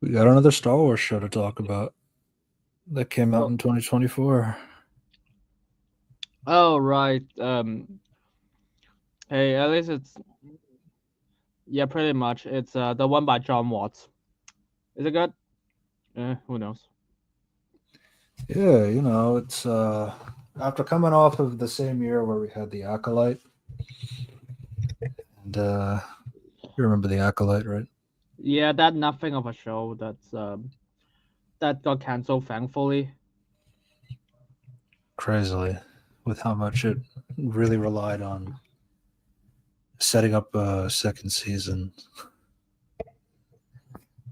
We got another Star Wars show to talk about that came out Oh, in 2024. oh right. Hey, at least it's yeah, pretty much. It's the one by John Watts. Is it good? Who knows? Yeah, it's after coming off of the same year where we had the Acolyte, and you remember the Acolyte, right? Yeah, that nothing of a show that got canceled, thankfully. Crazily, with how much it really relied on setting up a second season.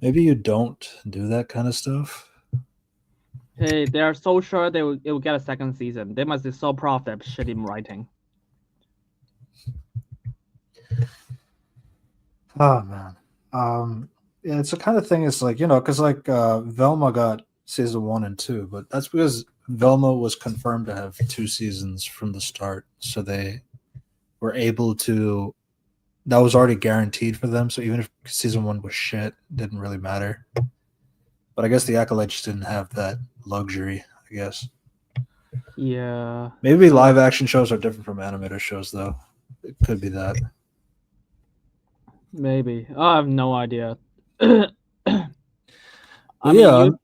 Maybe you don't do that kind of stuff. Hey, they are so sure it will get a second season. They must be so proud of their shitty writing. Oh man, yeah, it's the kind of thing. It's like because like Velma got season 1 and 2, but that's because Velma was confirmed to have 2 seasons from the start, so they were able to. That was already guaranteed for them. So even if season 1 was shit, it didn't really matter. But I guess the Acolyte just didn't have that luxury. I guess Yeah. maybe Uh, live action shows are different from animated shows, though. It could be that. maybe. I have no idea. I But mean, yeah, you.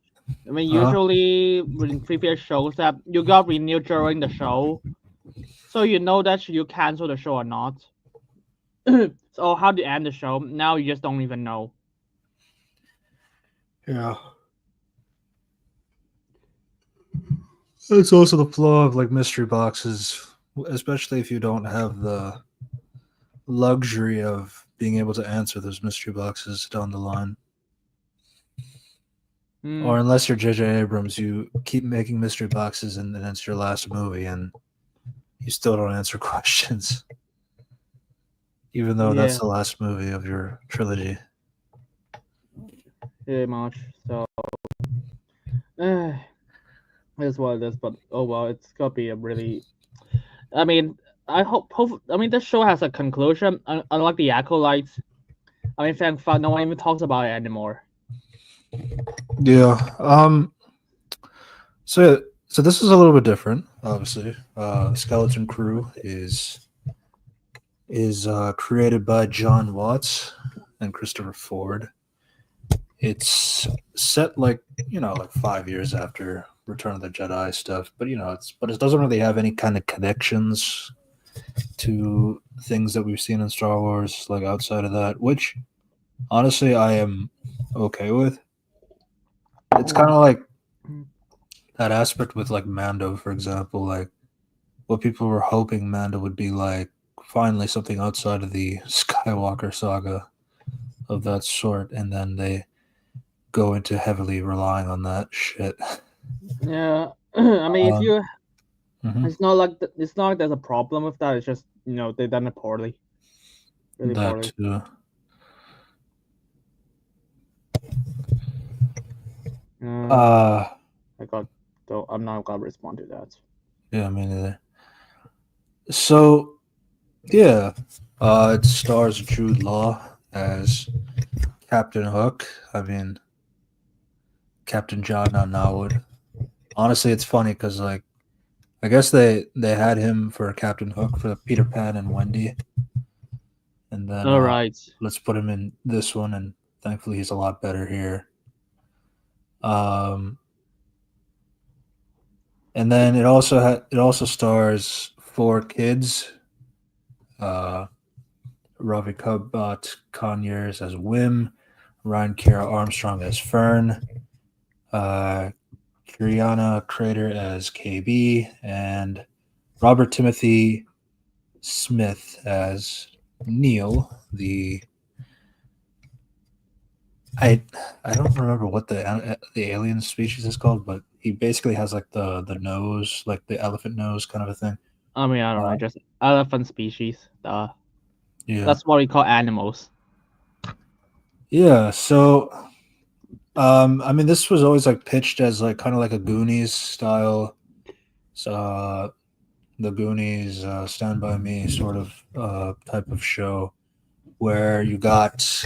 I mean, uh usually in previous shows that you got renewed during the show, so you know that you cancel the show or not. So how to end the show? Now you just don't even know. yeah. It's also the flaw of like mystery boxes, especially if you don't have the luxury of being able to answer those mystery boxes down the line. Hmm. Or unless you're J.J. Abrams, you keep making mystery boxes and then it's your last movie and you still don't answer questions, even though that's Yeah, the last movie of your trilogy. pretty much. So, uh, that's what it is. But oh well, it's gonna be a really. I mean, I mean, this show has a conclusion. Unlike the Acolytes, I mean, thank fuck, no one even talks about it anymore. Yeah. So so this is a little bit different, obviously. Skeleton Crew is created by John Watts and Christopher Ford. It's set like like 5 years after Return of the Jedi stuff, but it doesn't really have any kind of connections to things that we've seen in Star Wars, like outside of that, which honestly I am okay with. It's kind of like that aspect with like Mando, for example, like what people were hoping Mando would be like, finally something outside of the Skywalker saga of that sort, and then they go into heavily relying on that shit. Yeah, I mean, if Um, you, mhm. it's not like there's a problem with that. It's just they done it poorly, really That poorly. too. Uh, Uh, I got though. I'm not gonna respond to that. yeah, me neither. So yeah, it stars Jude Law as Captain Hook. I mean, Captain John Nowwood. Honestly, it's funny because like I guess they had him for Captain Hook for the Peter Pan and Wendy, and then All right. let's put him in this one, and thankfully he's a lot better here. Um, and then it also stars 4 kids. Uh, Ravi Kabat Conyers as Wim, Ryan Kara Armstrong as Fern, uh, Kiriana Crater as KB, and Robert Timothy Smith as Neil. I I don't remember what the alien species is called, but he basically has like the nose, like the elephant nose, kind of a thing. I mean, I don't know, Uh, just elephant species. yeah, That's what we call animals. yeah. So I mean, this was always like pitched as like kind of like a Goonies style, uh, the Goonies, Stand by Me sort of type of show, where you got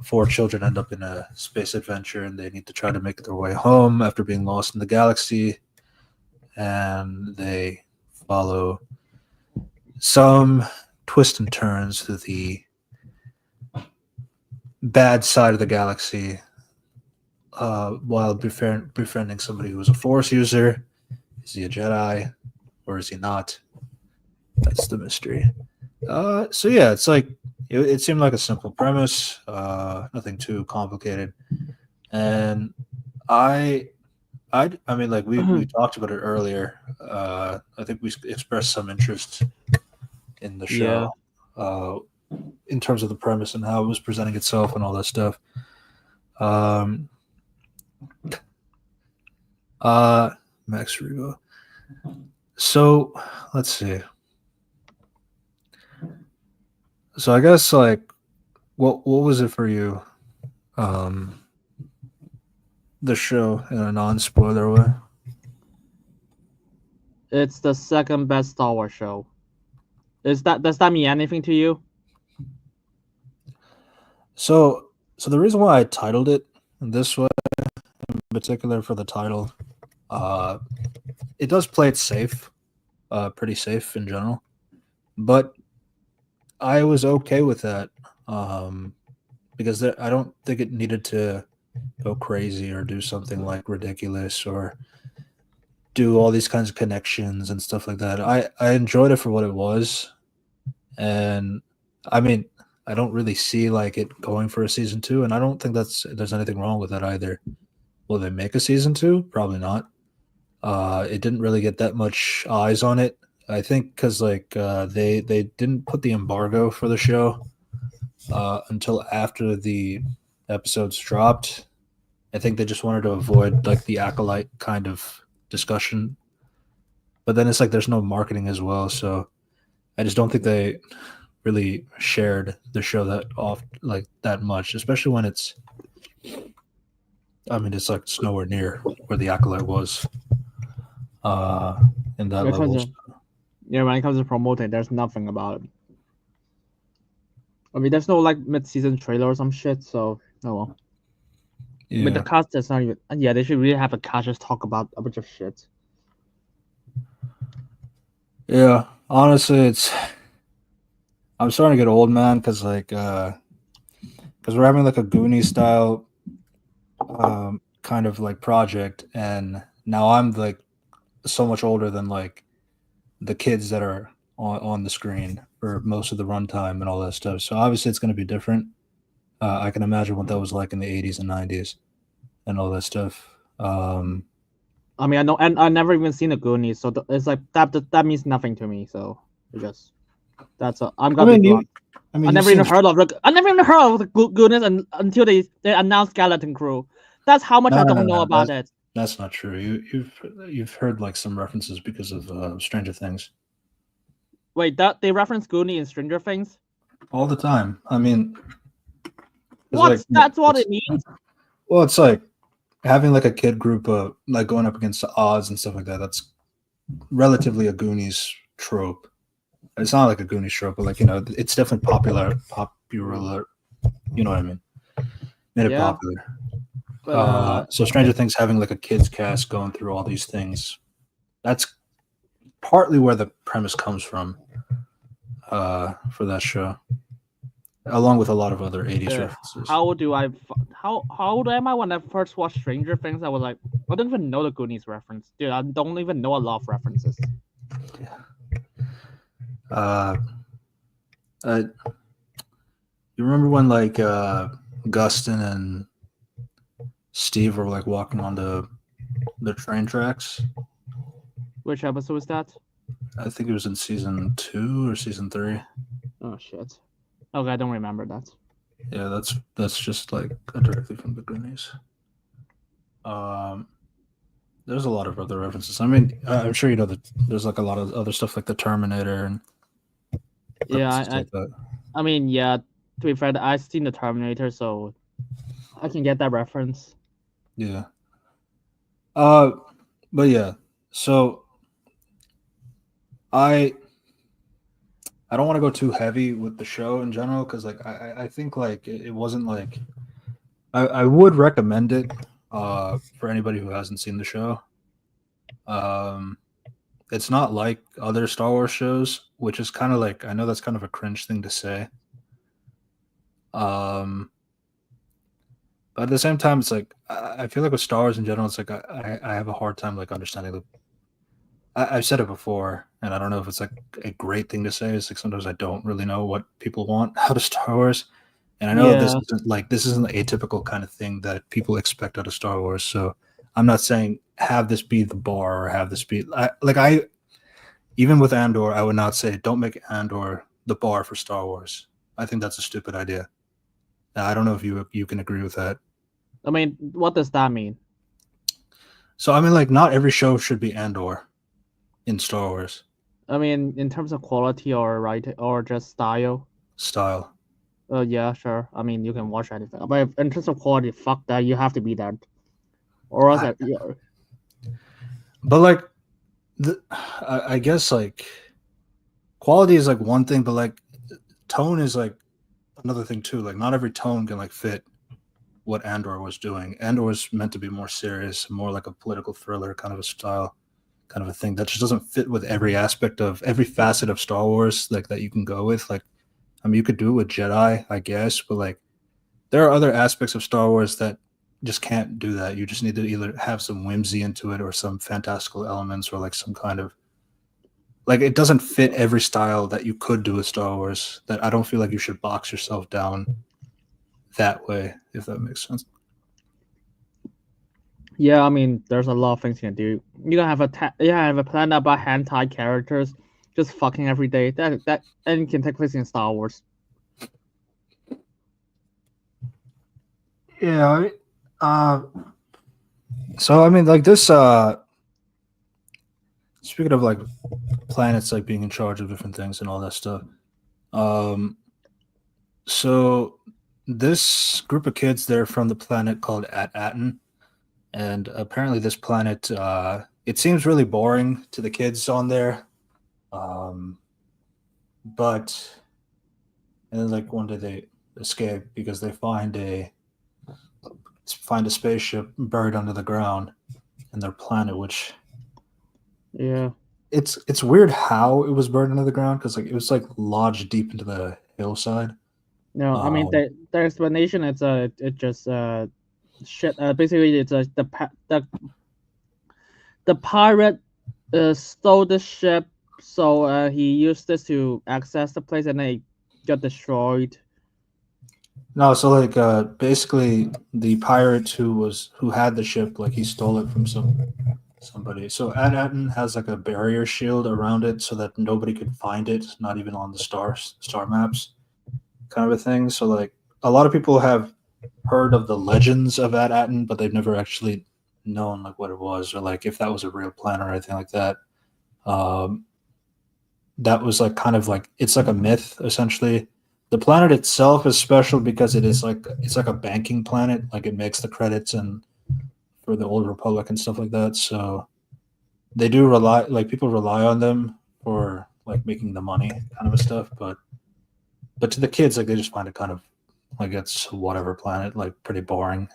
four children end up in a space adventure, and they need to try to make their way home after being lost in the galaxy. And they follow some twists and turns to the bad side of the galaxy, while befriending somebody who is a Force user. Is he a Jedi, or is he not? That's the mystery. So yeah, it's like it seemed like a simple premise, nothing too complicated, and I mean, like we talked about it earlier. I think we expressed some interest in the Yeah. show, in terms of the premise and how it was presenting itself and all that stuff. Um, Max Rebo. So let's see. So I guess like what was it for you? The show in a non-spoiler way. It's the second best Star Wars show. Does that mean anything to you? So the reason why I titled it this way, in particular for the title, it does play it safe, pretty safe in general, but I was okay with that, because I don't think it needed to go crazy or do something like ridiculous or do all these kinds of connections and stuff like that. I enjoyed it for what it was, and I mean, I don't really see like it going for a season two, and I don't think there's anything wrong with that either. Will they make a season two? Probably not. It didn't really get that much eyes on it. I think because like they didn't put the embargo for the show until after the episodes dropped. I think they just wanted to avoid like the acolyte kind of discussion. But then it's like there's no marketing as well, so I just don't think they really shared the show that off like that much, especially when it's. I mean, it's like it's nowhere near where the acolyte was. In that When it comes level. to, yeah, when it comes to promoting, there's nothing about it. I mean, there's no like mid-season trailer or some shit. So oh well. Yeah. I mean, the cast is not even. Yeah, they should really have a cast just talk about a bunch of shit. Yeah, honestly, I'm starting to get old, man, because we're having like a Goonie style kind of like project, and now I'm like so much older than like the kids that are on the screen for most of the runtime and all that stuff. So obviously, it's going to be different. I can imagine what that was like in the '80s and '90s and all that stuff. I mean, I know, and I never even seen the Goonies, so it's like that means nothing to me. So just that's I'm I gonna mean, be blunt. I you've never even seen. heard of I never even heard of the Goonies until they announced Skeleton Crew. That's how much I No, don't know about it. that's not true. You've heard like some references because of Stranger Things Wait, that they reference Goonie in Stranger Things? all the time. I mean, it's What? like That's what it means? well, it's like having like a kid group like going up against the odds and stuff like that. That's relatively a Goonies trope. It's not like a Goonies trope, but like it's definitely popular. You know what I mean? Made it Yeah. popular. But So Stranger Things having like a kids cast going through all these things. That's partly where the premise comes from. For that show, along with a lot of other '80s references. how old am I when I first watched Stranger Things? I was like, I don't even know the Goonies reference, dude. I don't even know a lot of references. You remember when like Gustin and Steve were like walking on the train tracks? Which episode was that? I think it was in season 2 or season 3. Oh shit. Okay, I don't remember that. Yeah, that's just like directly from the Goonies. There's a lot of other references. I mean, I'm sure you know that there's like a lot of other stuff like the Terminator and Yeah, like that. I mean, yeah. To be fair, I've seen the Terminator, so I can get that reference. Yeah. But yeah. So I I don't want to go too heavy with the show in general because like I think like it wasn't like I would recommend it for anybody who hasn't seen the show. Um, it's not like other Star Wars shows, which is kind of like I know that's kind of a cringe thing to say. Um, but at the same time, it's like I feel like with Star Wars in general, it's like I have a hard time like understanding the. I've said it before, and I don't know if it's like a great thing to say. It's like sometimes I don't really know what people want out of Star Wars, and I know Yeah. this isn't the atypical kind of thing that people expect out of Star Wars. So I'm not saying have this be the bar or have this be I even with Andor, I would not say don't make Andor the bar for Star Wars. I think that's a stupid idea. I don't know if you can agree with that. I mean, what does that mean? So I mean, like, not every show should be Andor in Star Wars I mean, in terms of quality or writing or just style. style. Yeah, sure. I mean, you can watch anything, but in terms of quality, fuck that. You have to be that, or else, I, yeah, but like, I guess like quality is like one thing, but like tone is like another thing too. Like, not every tone can like fit what Andor was doing. Andor was meant to be more serious, more like a political thriller kind of a style, kind of a thing that just doesn't fit with every aspect of every facet of Star Wars like that you can go with. Like, I mean, you could do it with Jedi, I guess, but like there are other aspects of Star Wars that just can't do that. You just need to either have some whimsy into it or some fantastical elements or like some kind of like it doesn't fit every style that you could do with Star Wars. That I don't feel like you should box yourself down that way, if that makes sense. yeah. I mean, there's a lot of things you can do. You can have you have a plan about hentai characters just fucking every day. That and can take place in Star Wars. Yeah. Uh, so I mean, like this. Speaking of like planets, like being in charge of different things and all that stuff. Um, so this group of kids, they're from the planet called At-Aten, and apparently this planet, it seems really boring to the kids on there. Um, but and then like one day they escape because they find a spaceship buried under the ground in their planet, which Yeah. it's weird how it was buried under the ground because like it was like lodged deep into the hillside. No, I mean Um, the explanation is it just shit. Basically, it's the pirate stole the ship, so he used this to access the place, and then it got destroyed. no, so like basically the pirate who had the ship, like he stole it from somebody. So Ad-Aten has like a barrier shield around it so that nobody could find it, not even on the star maps, kind of a thing. So like a lot of people have heard of the legends of Ad-Aten, but they've never actually known like what it was or like if that was a real planet or anything like that. Um, that was like kind of like it's like a myth essentially. The planet itself is special because it's like a banking planet, like it makes the credits and for the old republic and stuff like that. So they do rely like people rely on them for like making the money kind of a stuff, but to the kids like they just find it kind of like it's whatever planet, like pretty boring.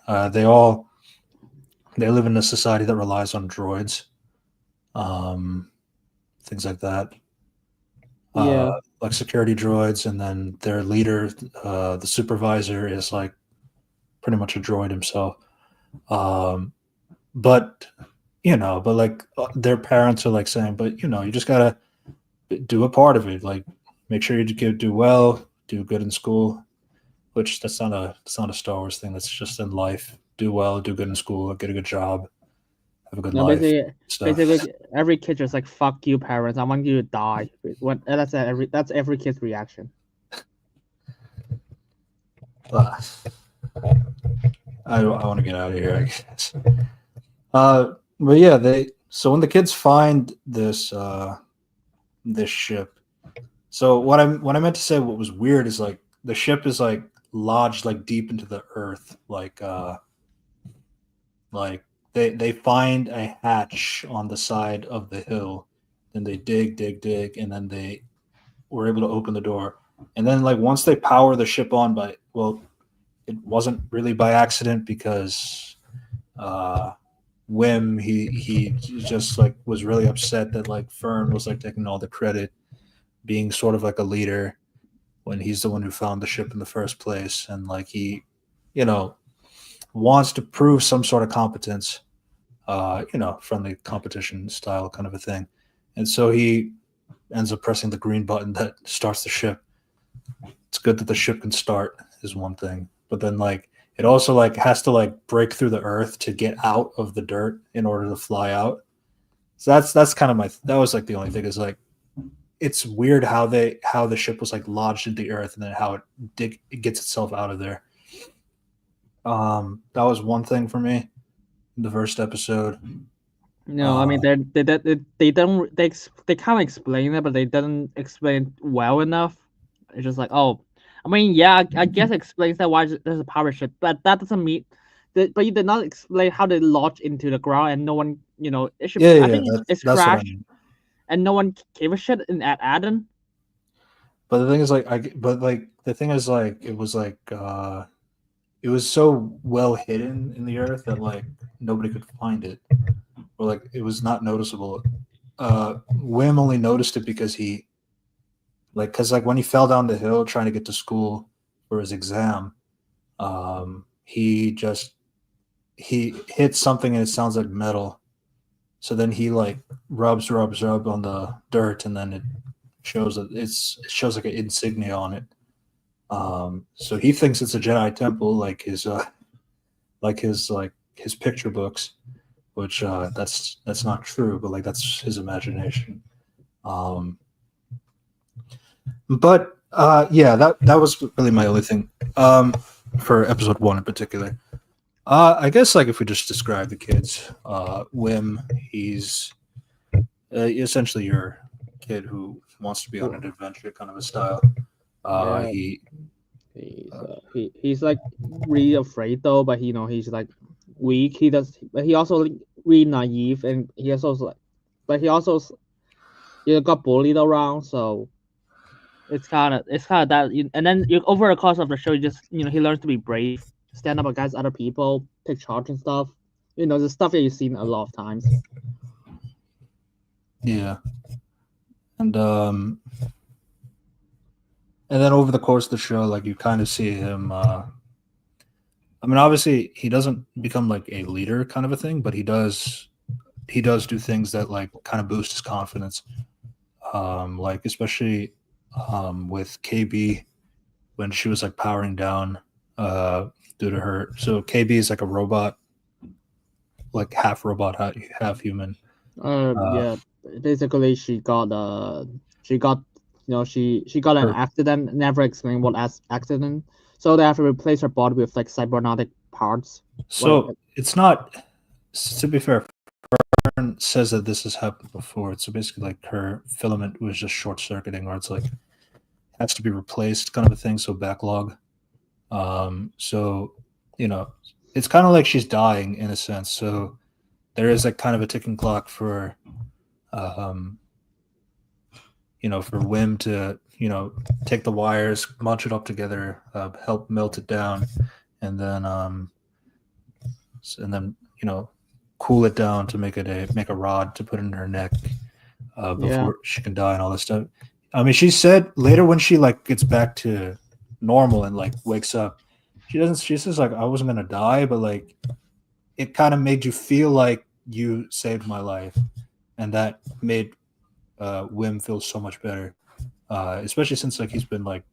They live in a society that relies on droids, um, things like that. Yeah, Like security droids, and then their leader, the supervisor, is like pretty much a droid himself. Um, but but like their parents are like saying, but you just gotta do a part of it. Like make sure you do well, do good in school. Which that's not a Star Wars thing. That's just in life. Do well, do good in school, get a good job, have a good no, life, stuff. basically every kid just like fuck you, parents. I want you to die. What that's every kid's reaction. Uh, I want to get out of here. I guess. But yeah, they so when the kids find this ship. So what I meant to say what was weird is like the ship is like lodged like deep into the earth, like they find a hatch on the side of the hill, then they dig, dig, dig, and then were able to open the door. And then like once they power the ship on by well, it wasn't really by accident because uh Wim he just like was really upset that like Fern was like taking all the credit, being sort of like a leader when he's the one who found the ship in the first place, and like he, you know, wants to prove some sort of competence, friendly competition style kind of a thing, and so he ends up pressing the green button that starts the ship. It's good that the ship can start is one thing, but then like it also like has to like break through the earth to get out of the dirt in order to fly out. So that's kind of my that was like the only thing is like it's weird how the ship was like lodged in the earth and then how it gets itself out of there. That was one thing for me in the first episode. No, I mean they don't they kind of explain it, but they didn't explain well enough. It's just like, oh, I mean, yeah, I guess it explains that why there's a power ship, but that doesn't mean that. But you did not explain how they lodge into the ground, and no one, it should. Yeah, I yeah, think it's that's what I crashed, mean. and no one gave a shit in at Aden. But the thing is, like, it was so well hidden in the earth that like nobody could find it, or like it was not noticeable. Wim only noticed it because because like when he fell down the hill trying to get to school for his exam, he just he hits something and it sounds like metal. So then he like rub on the dirt, and then it shows that it shows like an insignia on it. So he thinks it's a Jedi temple, like his picture books, which that's not true, but like that's his imagination. Um, but yeah, that was really my only thing for episode one in particular. I guess like if we just describe the kids, Wim, he's essentially your kid who wants to be on an adventure kind of a style. Yeah, He he's like really afraid though, but he's like weak. But he also like, really naive, and he also like, but he also got bullied around, so it's kind of that. And then over the course of the show, you just he learns to be brave, stand up against other people, take charge and stuff. The stuff that you've seen a lot of times. yeah, and and then over the course of the show, like you kind of see him. I mean, obviously, he doesn't become like a leader kind of a thing, but he does do things that like kind of boost his confidence. Like especially with KB when she was like powering down due to her. So KB is like a robot, like half robot, half human. Yeah, basically she got she got an Her, accident. Never explained what accident. So they have to replace her body with like cybernetic parts. so it's not. To be fair, Fern says that this has happened before. So basically, like her filament was just short circuiting, or it's like has to be replaced, kind of a thing. So backlog. So it's kind of like she's dying in a sense. So there is like kind of a ticking clock for, um, for Wim to take the wires, munch it up together, help melt it down, and then cool it down to make a rod to put in her neck before she can die and all this stuff. I mean, she said later when she like gets back to normal and like wakes up, she says like I wasn't gonna die, but like it kind of made you feel like you saved my life, and that made Wim feel so much better, especially since like he's been like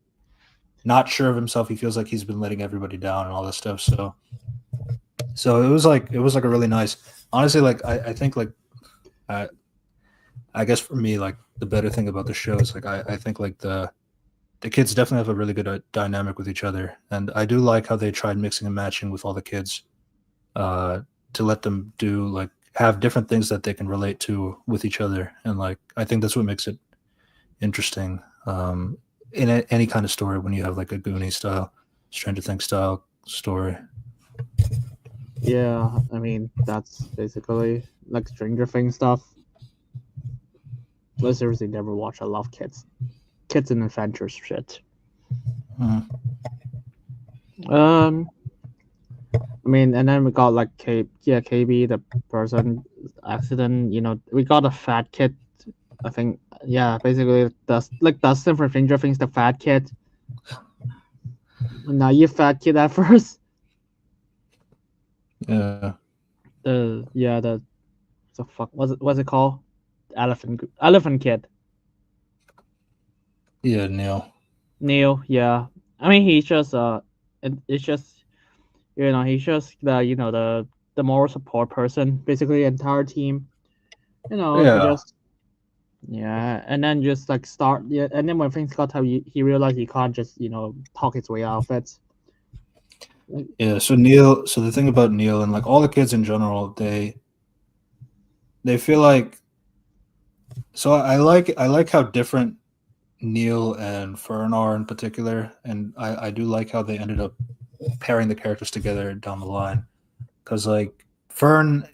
not sure of himself. He feels like he's been letting everybody down and all this stuff. So it was like a really nice. Honestly, like I think like I guess for me like the better thing about the show is like I think like the kids definitely have a really good dynamic with each other, and I do like how they tried mixing and matching with all the kids to let them do like have different things that they can relate to with each other, and like I think that's what makes it interesting in any kind of story when you have like a Goonie style, Stranger Things style story. Yeah, I mean that's basically like Stranger Things stuff. I seriously never watch. I love kids. kids and adventures shit. Mhm. I mean, and then we got like KB, the person accident. We got a fat kid. I think, yeah, basically Dustin from Stranger Things, the fat kid, naive fat kid at first. Yeah. The fuck what's it called? Elephant kid. Yeah, Neil. Neil, yeah. I mean, he's just it's just he's just the moral support person, basically the entire team. To Yeah. just yeah, and then just like start yeah, and then when things got tough, he realized he can't just talk his way out of it. Like, Yeah. So Neil. So the thing about Neil and like all the kids in general, they feel like. So I like how different Neil and Fern are in particular, and I do like how they ended up pairing the characters together down the line. Because like Fern,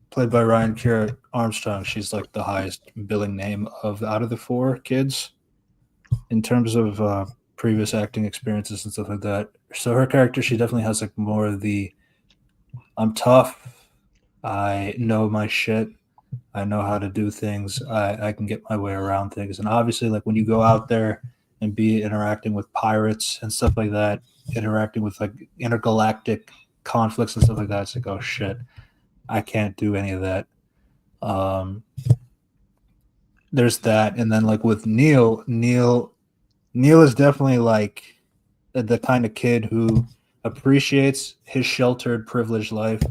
played by Ryan Kira Armstrong, she's like the highest billing name of out of the four kids in terms of previous acting experiences and stuff like that. So her character, she definitely has like more of the I'm tough, I know my shit, I know how to do things, I can get my way around things. And obviously, like when you go out there and be interacting with pirates and stuff like that, interacting with like intergalactic conflicts and stuff like that, it's like, oh shit, I can't do any of that. Um, there's that, and then like with Neil is definitely like the kind of kid who appreciates his sheltered, privileged life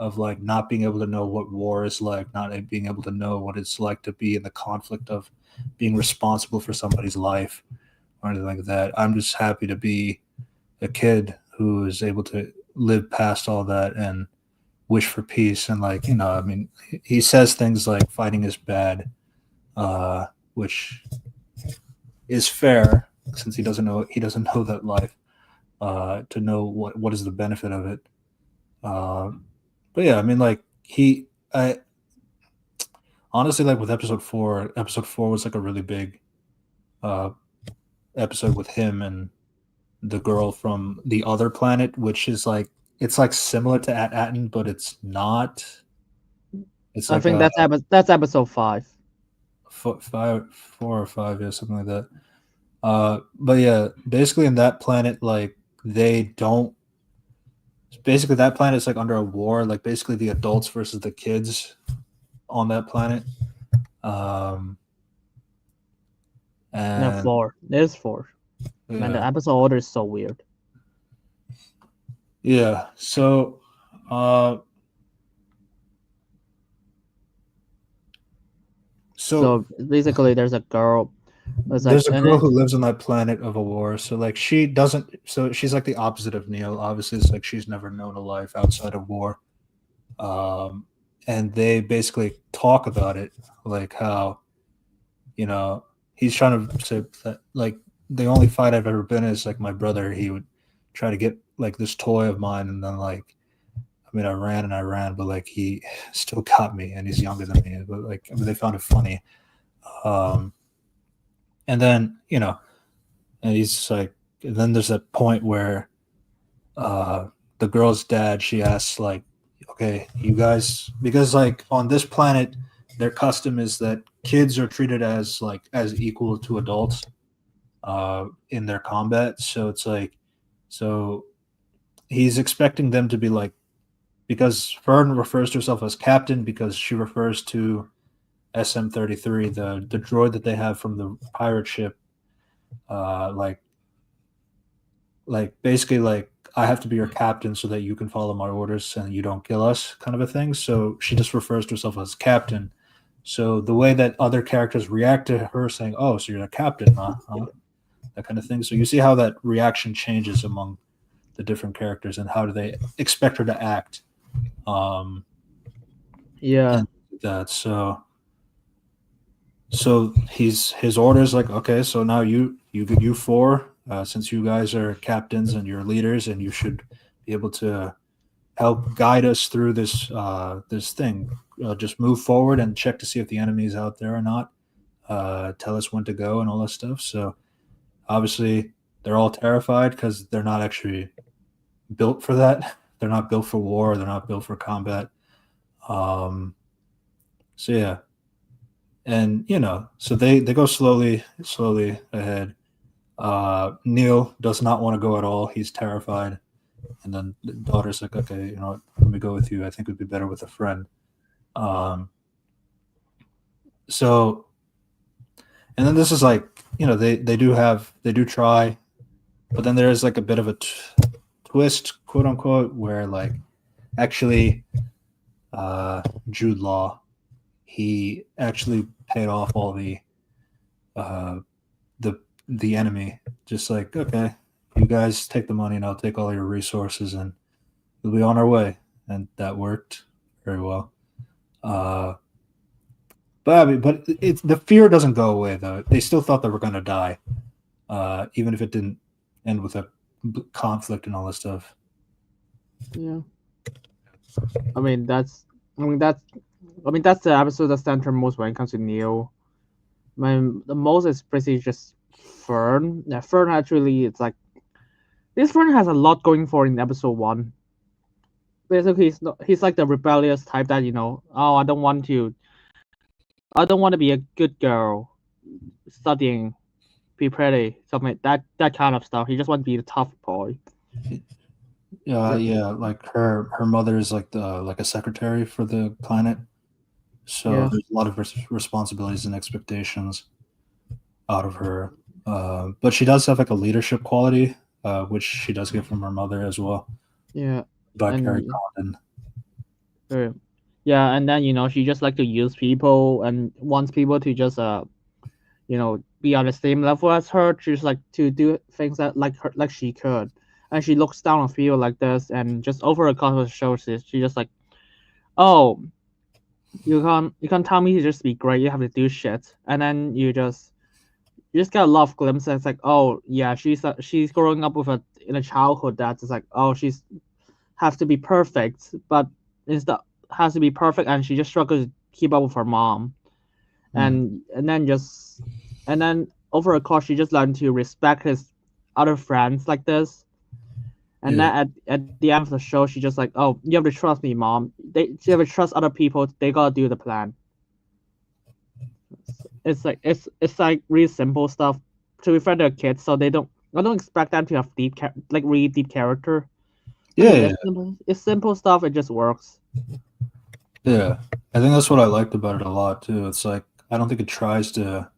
of like not being able to know what war is like, not being able to know what it's like to be in the conflict of being responsible for somebody's life or anything like that. I'm just happy to be a kid who is able to live past all that and wish for peace. And like, I mean, he says things like fighting is bad, which is fair since he doesn't know that life, to know what is the benefit of it. Uh, but yeah, I mean, like I honestly like with episode four. Episode four was like a really big uh, episode with him and the girl from the other planet, which is like it's like similar to At-Atten, but it's not. It's I like think a that's episode 5. five, 4 or 5, yeah, something like that. But yeah, basically in that planet, like they don't. Basically, that planet is like under a war. Like basically, the adults versus the kids on that planet. Um, No, and 4. There's 4. Man, the yeah, episode order is so weird. yeah. So, uh, so So basically, there's a girl. It's like, there's a and girl then who lives on that planet of a war. So like she doesn't. So she's like the opposite of Neil. Obviously, it's like she's never known a life outside of war. Um, and they basically talk about it, like how you know he's trying to say that like the only fight I've ever been in is like my brother. He would try to get like this toy of mine, and then like I mean I ran, but like he still got me, and he's younger than me. But like I mean, they found it funny. Um, and then and he's just like, and then there's a point where the girl's dad, she asks like, okay, you guys, because like on this planet, their custom is that kids are treated as like as equal to adults in their combat. So it's like, so he's expecting them to be like, because Fern refers to herself as captain because she refers to SM-33, the droid that they have from the pirate ship, like basically like I have to be your captain so that you can follow my orders and you don't kill us, kind of a thing. So she just refers to herself as captain. So the way that other characters react to her saying, "Oh, so you're the captain, huh?" That kind of thing. So you see how that reaction changes among the different characters and how do they expect her to act, um, yeah, and that. So his orders like, okay, so now you four, since you guys are captains and you're leaders, and you should be able to help guide us through this thing. Just move forward and check to see if the enemy is out there or not. Tell us when to go and all that stuff. So Obviously, they're all terrified because they're not actually built for that. They're not built for war. They're not built for combat. So yeah, and so they go slowly ahead. Neil does not want to go at all. He's terrified. And then the daughter's like, okay, let me go with you. I think it'd be better with a friend. So, and then this is like, they do try, but then there's like a bit of a twist, quote unquote, where like actually Jude Law, he actually paid off all the enemy. Just like, okay, you guys take the money and I'll take all your resources and we'll be on our way. And that worked very well. But the fear doesn't go away though. They still thought they were going to die, even if it didn't end with a conflict and all this stuff. Yeah. That's the episode that center most when it comes to Neil. The most is basically just Fern. Yeah, Fern actually, it's like this Fern has a lot going for in episode 1. Basically, he's like the rebellious type that I don't want to be a good girl, studying, be pretty, something like that kind of stuff. He just wants to be the tough boy. Yeah, like her mother is like a secretary for the planet, so there's a lot of responsibilities and expectations out of her. But she does have like a leadership quality, which she does get from her mother as well. Yeah, by Carrie Condon. Yeah, and then she just like to use people and wants people to just be on the same level as her, just like to do things that like she could. And she looks down on people like this, and just over a course of the show, she just like, oh, you can't tell me to just be great. You have to do shit, and then you just get a lot of glimpses. It's like, oh yeah, she's growing up in a childhood that's like, oh, she's has to be perfect, but instead has to be perfect, and she just struggles to keep up with her mom, and then over a course, she just learned to respect his other friends like this. And then at the end of the show, she just like, oh, you have to trust me, mom. You have to trust other people. They gotta do the plan. It's like really simple stuff. To be fair, they're kids, so I don't expect them to have really deep character. It's simple stuff. It just works. Yeah, I think that's what I liked about it a lot too. It's like I don't think it tries to.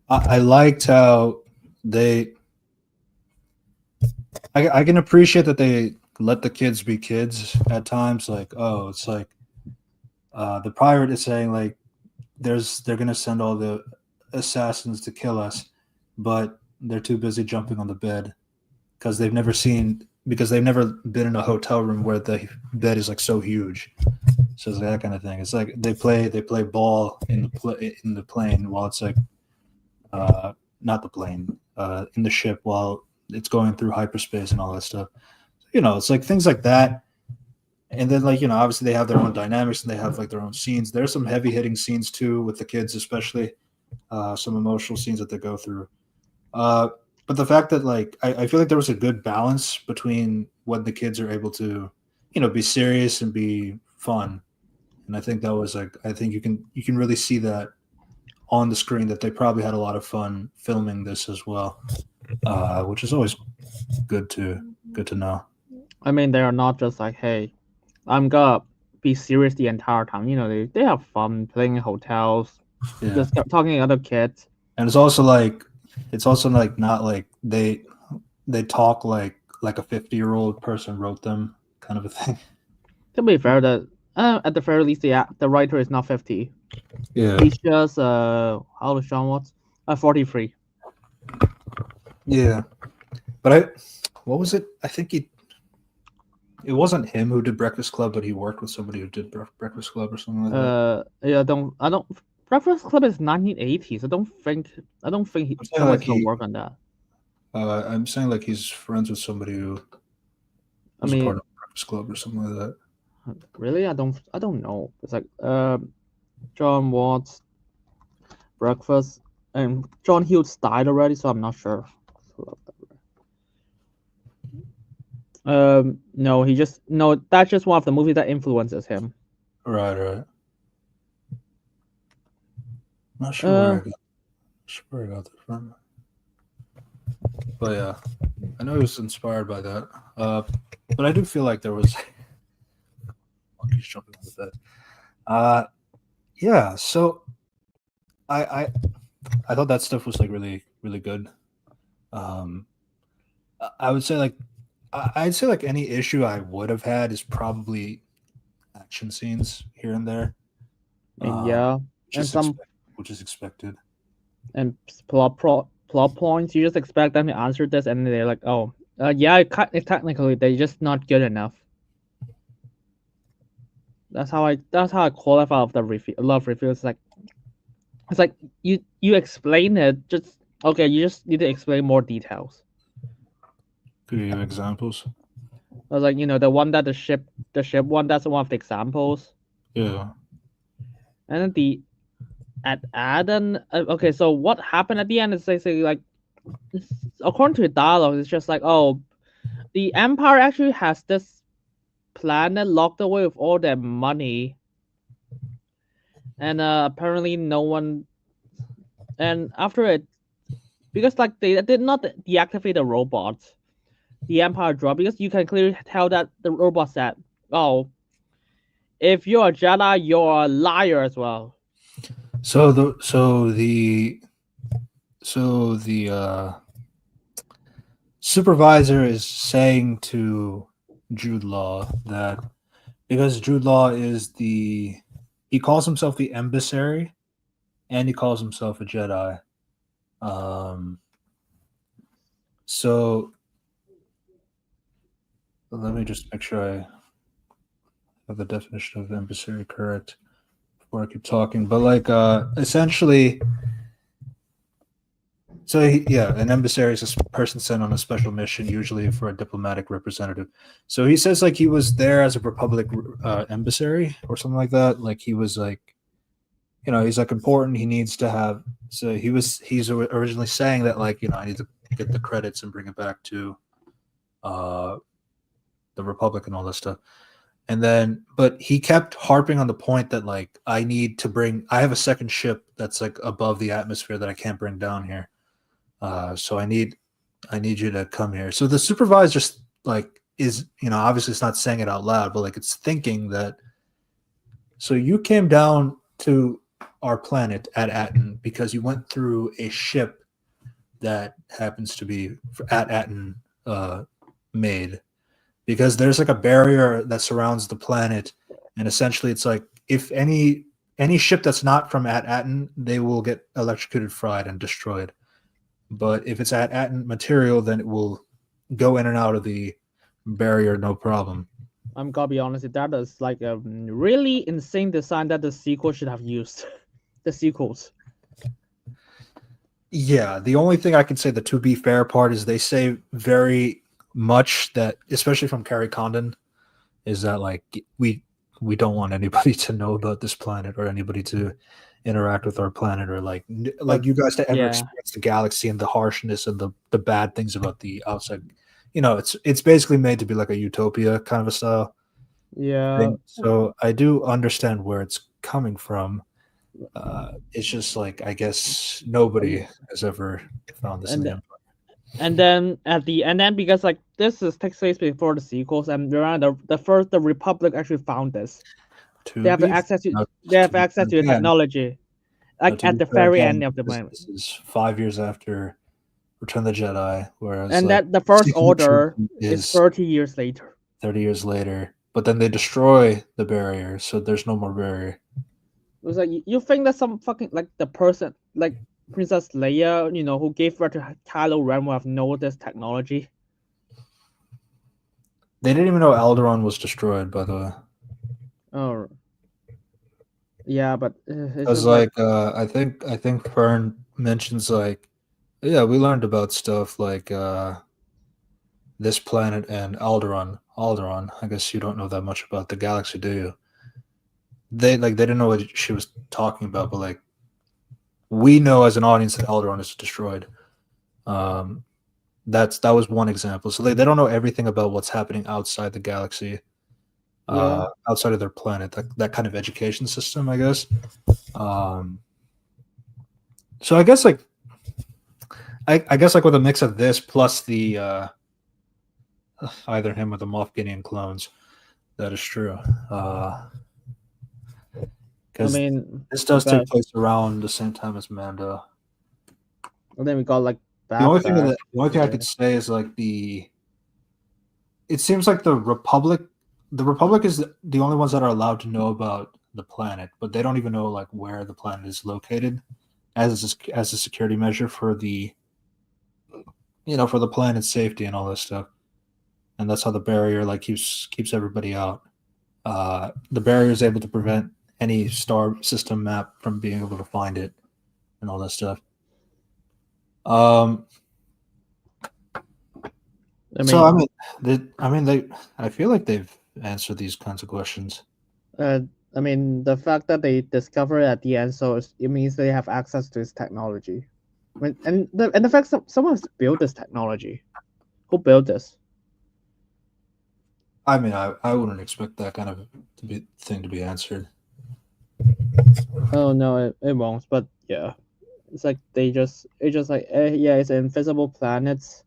I liked how they. I can appreciate that they let the kids be kids at times. Like, oh, it's like the pirate is saying like, they're gonna send all the assassins to kill us, but they're too busy jumping on the bed because they've never been in a hotel room where the bed is like so huge. So it's like that kind of thing. It's like they play ball in the plane while it's like not the plane in the ship while it's going through hyperspace and all that stuff. It's like things like that. And then like obviously they have their own dynamics and they have like their own scenes. There's some heavy hitting scenes too with the kids, especially some emotional scenes that they go through. But the fact that like I feel like there was a good balance between when the kids are able to be serious and be fun. And I think that was like I think you can really see that on the screen that they probably had a lot of fun filming this as well, which is always good to know. They are not just like, hey, I'm gonna be serious the entire time. They have fun playing in hotels, just talking to other kids. And it's also like not like they talk like a 50-year-old person wrote them kind of a thing. To be fair, that at the very least, the writer is not 50. Yeah, he's just how old is John Watts? 43. Yeah, but what was it? I think it wasn't him who did Breakfast Club, but he worked with somebody who did Breakfast Club or something like that. Yeah, I don't. Breakfast Club is 1980s. I don't think someone's gonna work on that. I'm saying like he's friends with somebody who was part of Breakfast Club or something like that. Really, I don't know. It's like John Watts, Breakfast. And John Hughes died already, so I'm not sure. No, that's just one of the movies that influences him. Right. Not sure where I got that from. But yeah, I know he was inspired by that. But I do feel like there was monkeys jumping on the bed. Yeah. So I thought that stuff was like really really good. I would say like I'd say like any issue I would have had is probably action scenes here and there. And yeah, which and is some which is expected. and plot points. You just expect them to answer this, and they're like, oh, yeah, technically they're just not good enough. That's how I qualify of the love review. It's like you explain it, just okay. You just need to explain more details. Could you give examples? I was like, the one that the ship one. That's one of the examples. Yeah. And then at Adam. Okay, so what happened at the end is basically like, according to the dialogue, it's just like, oh, the Empire actually has this planet locked away with all their money, and apparently no one. And after it, because like they did not deactivate the robots, the Empire dropped, because you can clearly tell that the robot said, "Oh, if you're a Jedi, you're a liar as well." So the supervisor is saying to Jude Law that because Jude Law is he calls himself the emissary and he calls himself a Jedi. So let me just make sure I have the definition of emissary correct before I keep talking. But like essentially, so an emissary is a person sent on a special mission, usually for a diplomatic representative. So he says like he was there as a Republic emissary or something like that. Like he was like, he's like important. He needs to have. So he's originally saying that like I need to get the credits and bring it back to the Republic and all this stuff. And then, but he kept harping on the point that like I have a second ship that's like above the atmosphere that I can't bring down here. So I need you to come here. So the supervisor like is, obviously it's not saying it out loud, but like it's thinking that. So you came down to our planet at Atten because you went through a ship that happens to be at Atten made, because there's like a barrier that surrounds the planet, and essentially it's like if any ship that's not from at Atten, they will get electrocuted, fried, and destroyed. But if it's at Atten material, then it will go in and out of the barrier no problem. I'm gonna be honest, that is like a really insane design that the sequel should have used. The sequels. Yeah, the only thing I can say, the to be fair part, is they say very much that, especially from Carrie Condon, is that like we don't want anybody to know about this planet or anybody to interact with our planet or like you guys to ever experience the galaxy and the harshness and the bad things about the outside. It's basically made to be like a utopia kind of a style. Yeah. So I do understand where it's coming from. It's just like I guess nobody has ever found this in the Empire. And then because like this takes place before the sequels, and around the Republic actually found this. They have access to the technology. Like at the very end of the movie. This is 5 years after Return of the Jedi, whereas and that the First Order is 30 years later. 30 years later, but then they destroy the barrier, so there's no more barrier. It was like you think that some fucking like the person like Princess Leia, who gave birth to Kylo Ren, would have known this technology. They didn't even know Alderaan was destroyed, by the way. Oh. Yeah, but because like I think Fern mentions like, yeah, we learned about stuff like this planet and Alderaan. I guess you don't know that much about the galaxy, do you? They didn't know what she was talking about, but like we know as an audience that Alderaan is destroyed. That was one example. So they don't know everything about what's happening outside the galaxy, outside of their planet. That kind of education system, I guess. So I guess like with a mix of this plus the either him or the Moff Gideon clones, that is true. Because this does take place around the same time as Mando. And then we got like the only thing I could say is like it seems like the Republic is the only ones that are allowed to know about the planet, but they don't even know like where the planet is located as a security measure for the for the planet's safety and all this stuff. And that's how the barrier like keeps everybody out. The barrier is able to prevent any star system map from being able to find it and all that stuff. I feel like they've answered these kinds of questions. I mean, the fact that they discover it at the end, so it means they have access to this technology. I mean, and the fact that someone's built this technology. Who built this? I mean, I wouldn't expect that kind of thing to be answered. Oh no, it won't. But yeah, it's like it's like it's invisible planets,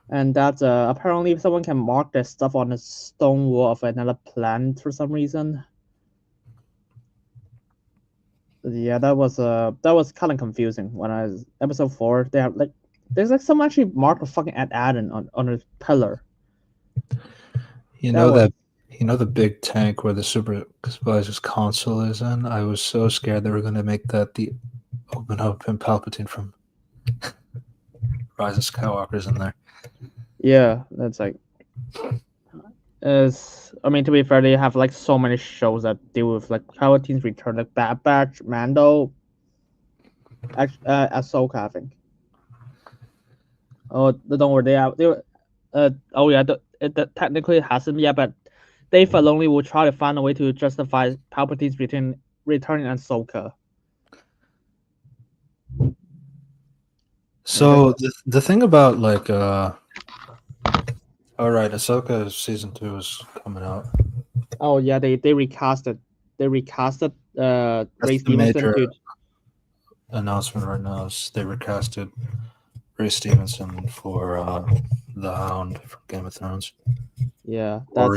and that apparently someone can mark their stuff on a stone wall of another planet for some reason. Yeah, that was kind of confusing when I was episode 4. They have like there's like someone actually marked a fucking Adam on a pillar. The big tank where the supervisor's console is in. I was so scared they were going to make that the open up and Palpatine from Rise of Skywalker's in there. Yeah, that's like. I mean, to be fair, they have like so many shows that deal with like Palpatine's return, like Bad Batch, Mando, Ahsoka, I think. Oh, don't worry, it technically hasn't yet, but Dave Filoni will try to find a way to justify Palpatine's return in Ahsoka. So the thing about like all right, Ahsoka season 2 is coming out. Oh yeah, they recasted. They recasted Ray Stevenson. Announcement right now is they recasted Ray Stevenson for the Hound from Game of Thrones. Yeah, that's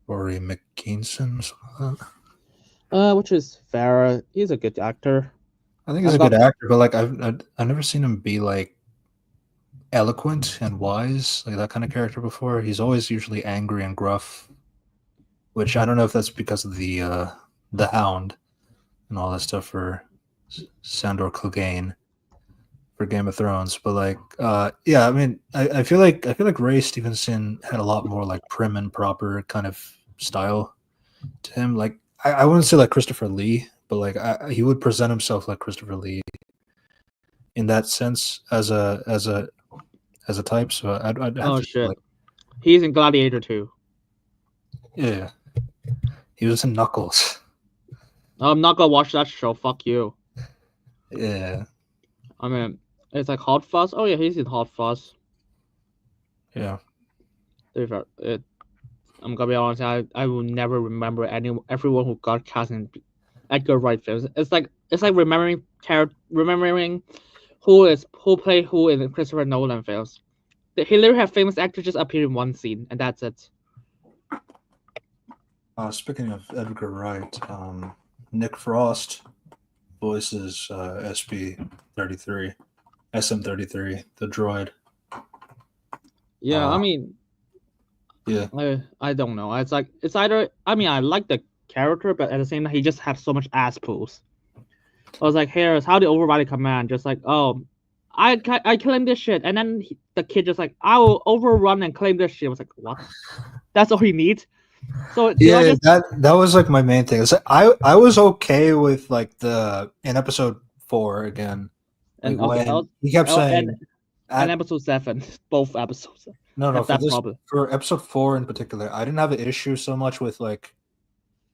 Rory McKeanson. Which is fair. He's a good actor. I think he's a good actor, but like I've never seen him be like eloquent and wise, like that kind of character before. He's always usually angry and gruff, which I don't know if that's because of the Hound and all that stuff for Sandor Clegane for Game of Thrones. But like yeah, I mean I feel like Ray Stevenson had a lot more like prim and proper kind of style to him. Like I wouldn't say like Christopher Lee, but like he would present himself like Christopher Lee in that sense as a type. So I'd have to shit. like, he's in Gladiator 2. Yeah, he was in Knuckles. I'm not gonna watch that show. Fuck you. Yeah. I mean, it's like Hot Fuzz. Oh yeah, he's in Hot Fuzz. Yeah. I'm gonna be honest. I will never remember everyone who got cast in Edgar Wright films. It's like remembering who played who in the Christopher Nolan films. He literally have famous actors just appear in one scene, and that's it. Speaking of Edgar Wright, Nick Frost voices SM-33, the droid. Yeah, I mean, yeah, I don't know. It's either. I mean, I like the character, but at the same time, he just has so much ass pulls. I was like, Harris, how do you override a command? Just like, oh, I claim this shit, and then the kid just like, I will overrun and claim this shit. I was like, what? That's all he needs. So yeah, that was like my main thing. It's like, I was okay with like in episode 4 again, and like, when he kept saying, and episode 7, both episodes. No, for episode 4 in particular, I didn't have an issue so much with like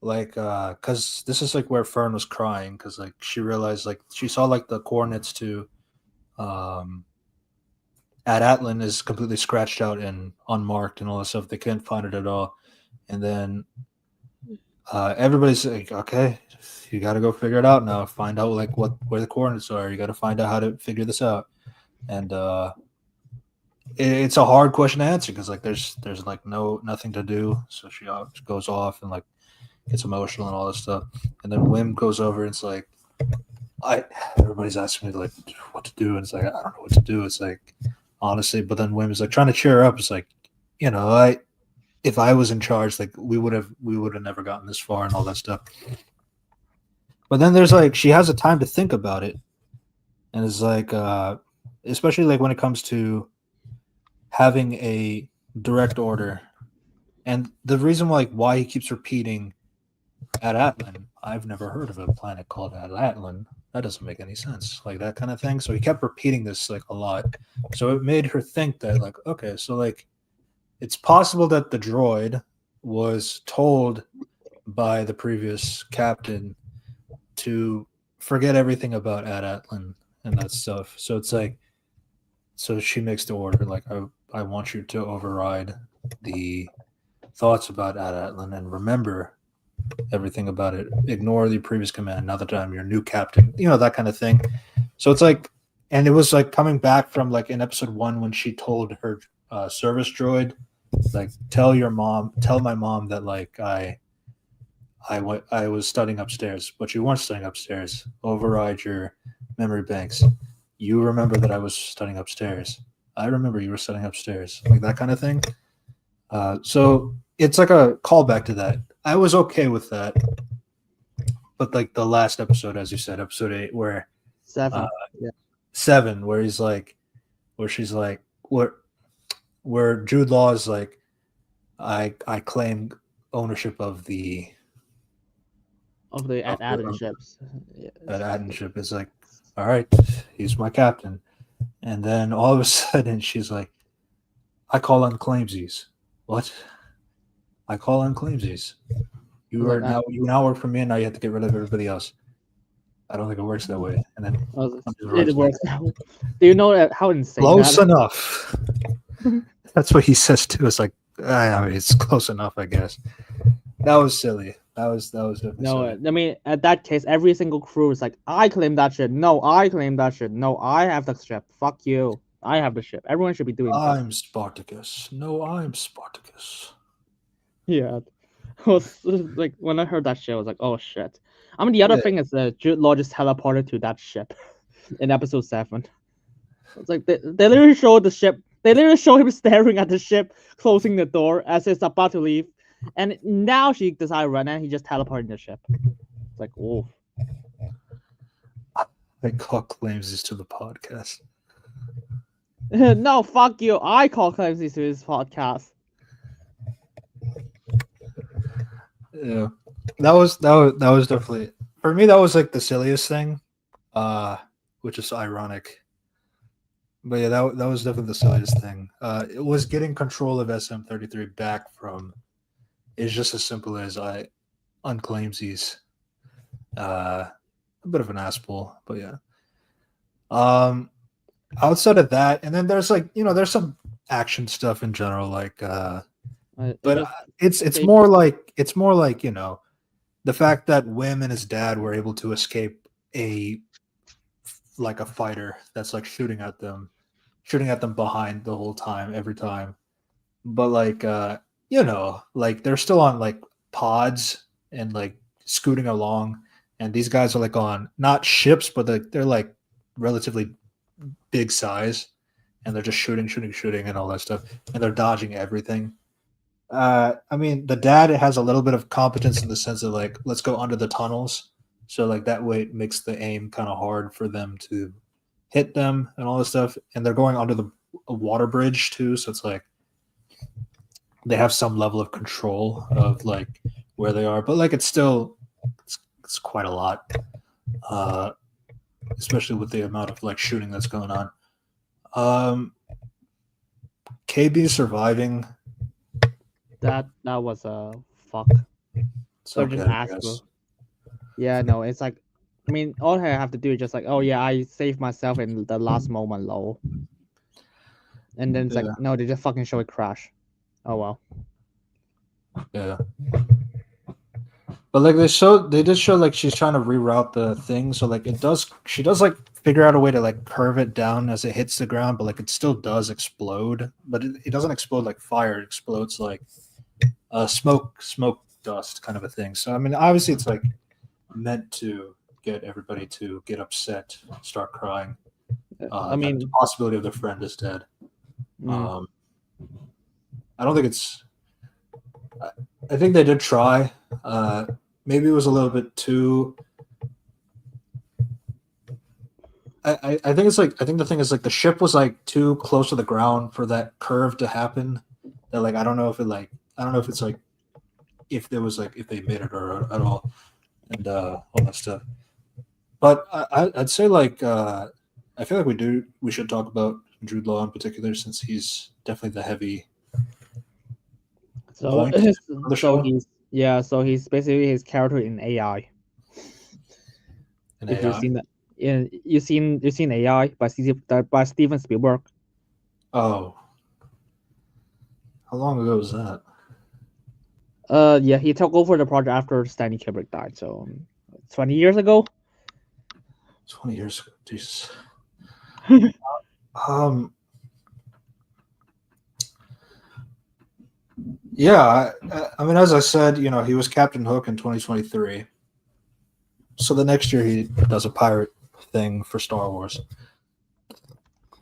like because this is like where Fern was crying because like she realized like she saw like the coordinates to um at Atlan is completely scratched out and unmarked and all that stuff. They couldn't find it at all, and then everybody's like, okay, you got to go figure it out now. Find out like where the coordinates are. You got to find out how to figure this out, and it's a hard question to answer because like there's like nothing to do. So she goes off and like gets emotional and all this stuff, and then Wim goes over and it's like, everybody's asking me like what to do, and it's like I don't know what to do. It's like honestly, but then Wim is like trying to cheer her up. It's like, if I was in charge, like we would have never gotten this far and all that stuff. But then there's like she has a time to think about it, and it's like especially like when it comes to having a direct order, and the reason why he keeps repeating at Atlan, I've never heard of a planet called Atlan. That doesn't make any sense, like that kind of thing. So he kept repeating this like a lot. So it made her think that like, okay, so like it's possible that the droid was told by the previous captain to forget everything about Ad Atlan and that stuff. So it's like, so she makes the order like, I want you to override the thoughts about Ad Atlan and remember everything about it. Ignore the previous command. Now that I'm your new captain, that kind of thing. So it's like, and it was like coming back from like in episode 1 when she told her service droid, like, tell my mom that like I was studying upstairs, but you weren't studying upstairs. Override your memory banks. You remember that I was studying upstairs. I remember you were studying upstairs, like that kind of thing. So it's like a callback to that. I was okay with that, but like the last episode, as you said, episode 8, where 7, 7, where she's like, where Jude Law is like, I claim ownership of the Aden ships. That Aden ship is like, all right, he's my captain, and then all of a sudden she's like, I call on claimsies. What? I call on claimsies. You now work for me, and now you have to get rid of everybody else. I don't think it works that way. And then it works. Do you know how insane? Close enough. That's what he says too. It's like, I mean, it's close enough, I guess. That was silly. That was definitely silly. I mean, at that case, every single crew is like, I claim that shit. No, I claim that shit. No, I have the ship. Fuck you. I have the ship. Everyone should be doing that. I'm Spartacus. No, I'm Spartacus. Yeah. Like when I heard that shit, I was like, oh shit. I mean, the other thing is that Jude Law just teleported to that ship in episode 7. It's like they literally showed the ship. They literally show him staring at the ship, closing the door as it's about to leave. And now she decided to run and he just teleported the ship. It's like, oh. I call claims to the podcast. No, fuck you. I call claims to his podcast. Yeah. That was definitely, for me, that was like the silliest thing. Which is ironic. But yeah, that was definitely the silliest thing. It was getting control of SM-33 back from. It's just as simple as I unclaims he's a bit of an asshole, but yeah. Outside of that, and then there's like there's some action stuff in general, like but it's more like the fact that Wim and his dad were able to escape a fighter that's like shooting at them behind the whole time, every time, but like like they're still on like pods and like scooting along, and these guys are like on not ships, but they're like relatively big size, and they're just shooting and all that stuff, and they're dodging everything. I mean, the dad has a little bit of competence in the sense of like, let's go under the tunnels, so like that way it makes the aim kind of hard for them to hit them and all this stuff, and they're going under a water bridge too, so it's like they have some level of control of like where they are, but like it's quite a lot, especially with the amount of like shooting that's going on. KB surviving, that was a fuck. It's So just okay, I ask guess. her. Yeah, no, it's like, I mean, all I have to do is just like, oh yeah, I saved myself in the last moment, lol. And then it's like, Yeah, no, they just fucking show it crash. Oh well. yeah. But like they did show like she's trying to reroute the thing, so like she does like figure out a way to like curve it down as it hits the ground, but like it still does explode, but it doesn't explode like fire. It explodes like smoke dust kind of a thing. So I mean, obviously it's like meant to get everybody to get upset, start crying. I That the mean, possibility of their friend is dead. mm, Um, I don't think it's. I think they did try. Maybe it was a little bit too. I think it's like I think the thing is like the ship was like too close to the ground for that curve to happen. That like I don't know if it like I don't know if it's like if there was like if they made it or at all and all that stuff. But I'd say like I feel like we should talk about Jude Law in particular since he's definitely the heavy so point of the so show. he's basically his character in AI. In If you've AI. seen that, yeah, you've seen AI by Steven Spielberg. Oh, how long ago was that? Yeah, he took over the project after Stanley Kubrick died, so 20 years ago. 20 years ago. Jesus. Um. Yeah. I mean, as I said, you know, he was Captain Hook in 2023. So the next year he does a pirate thing for Star Wars.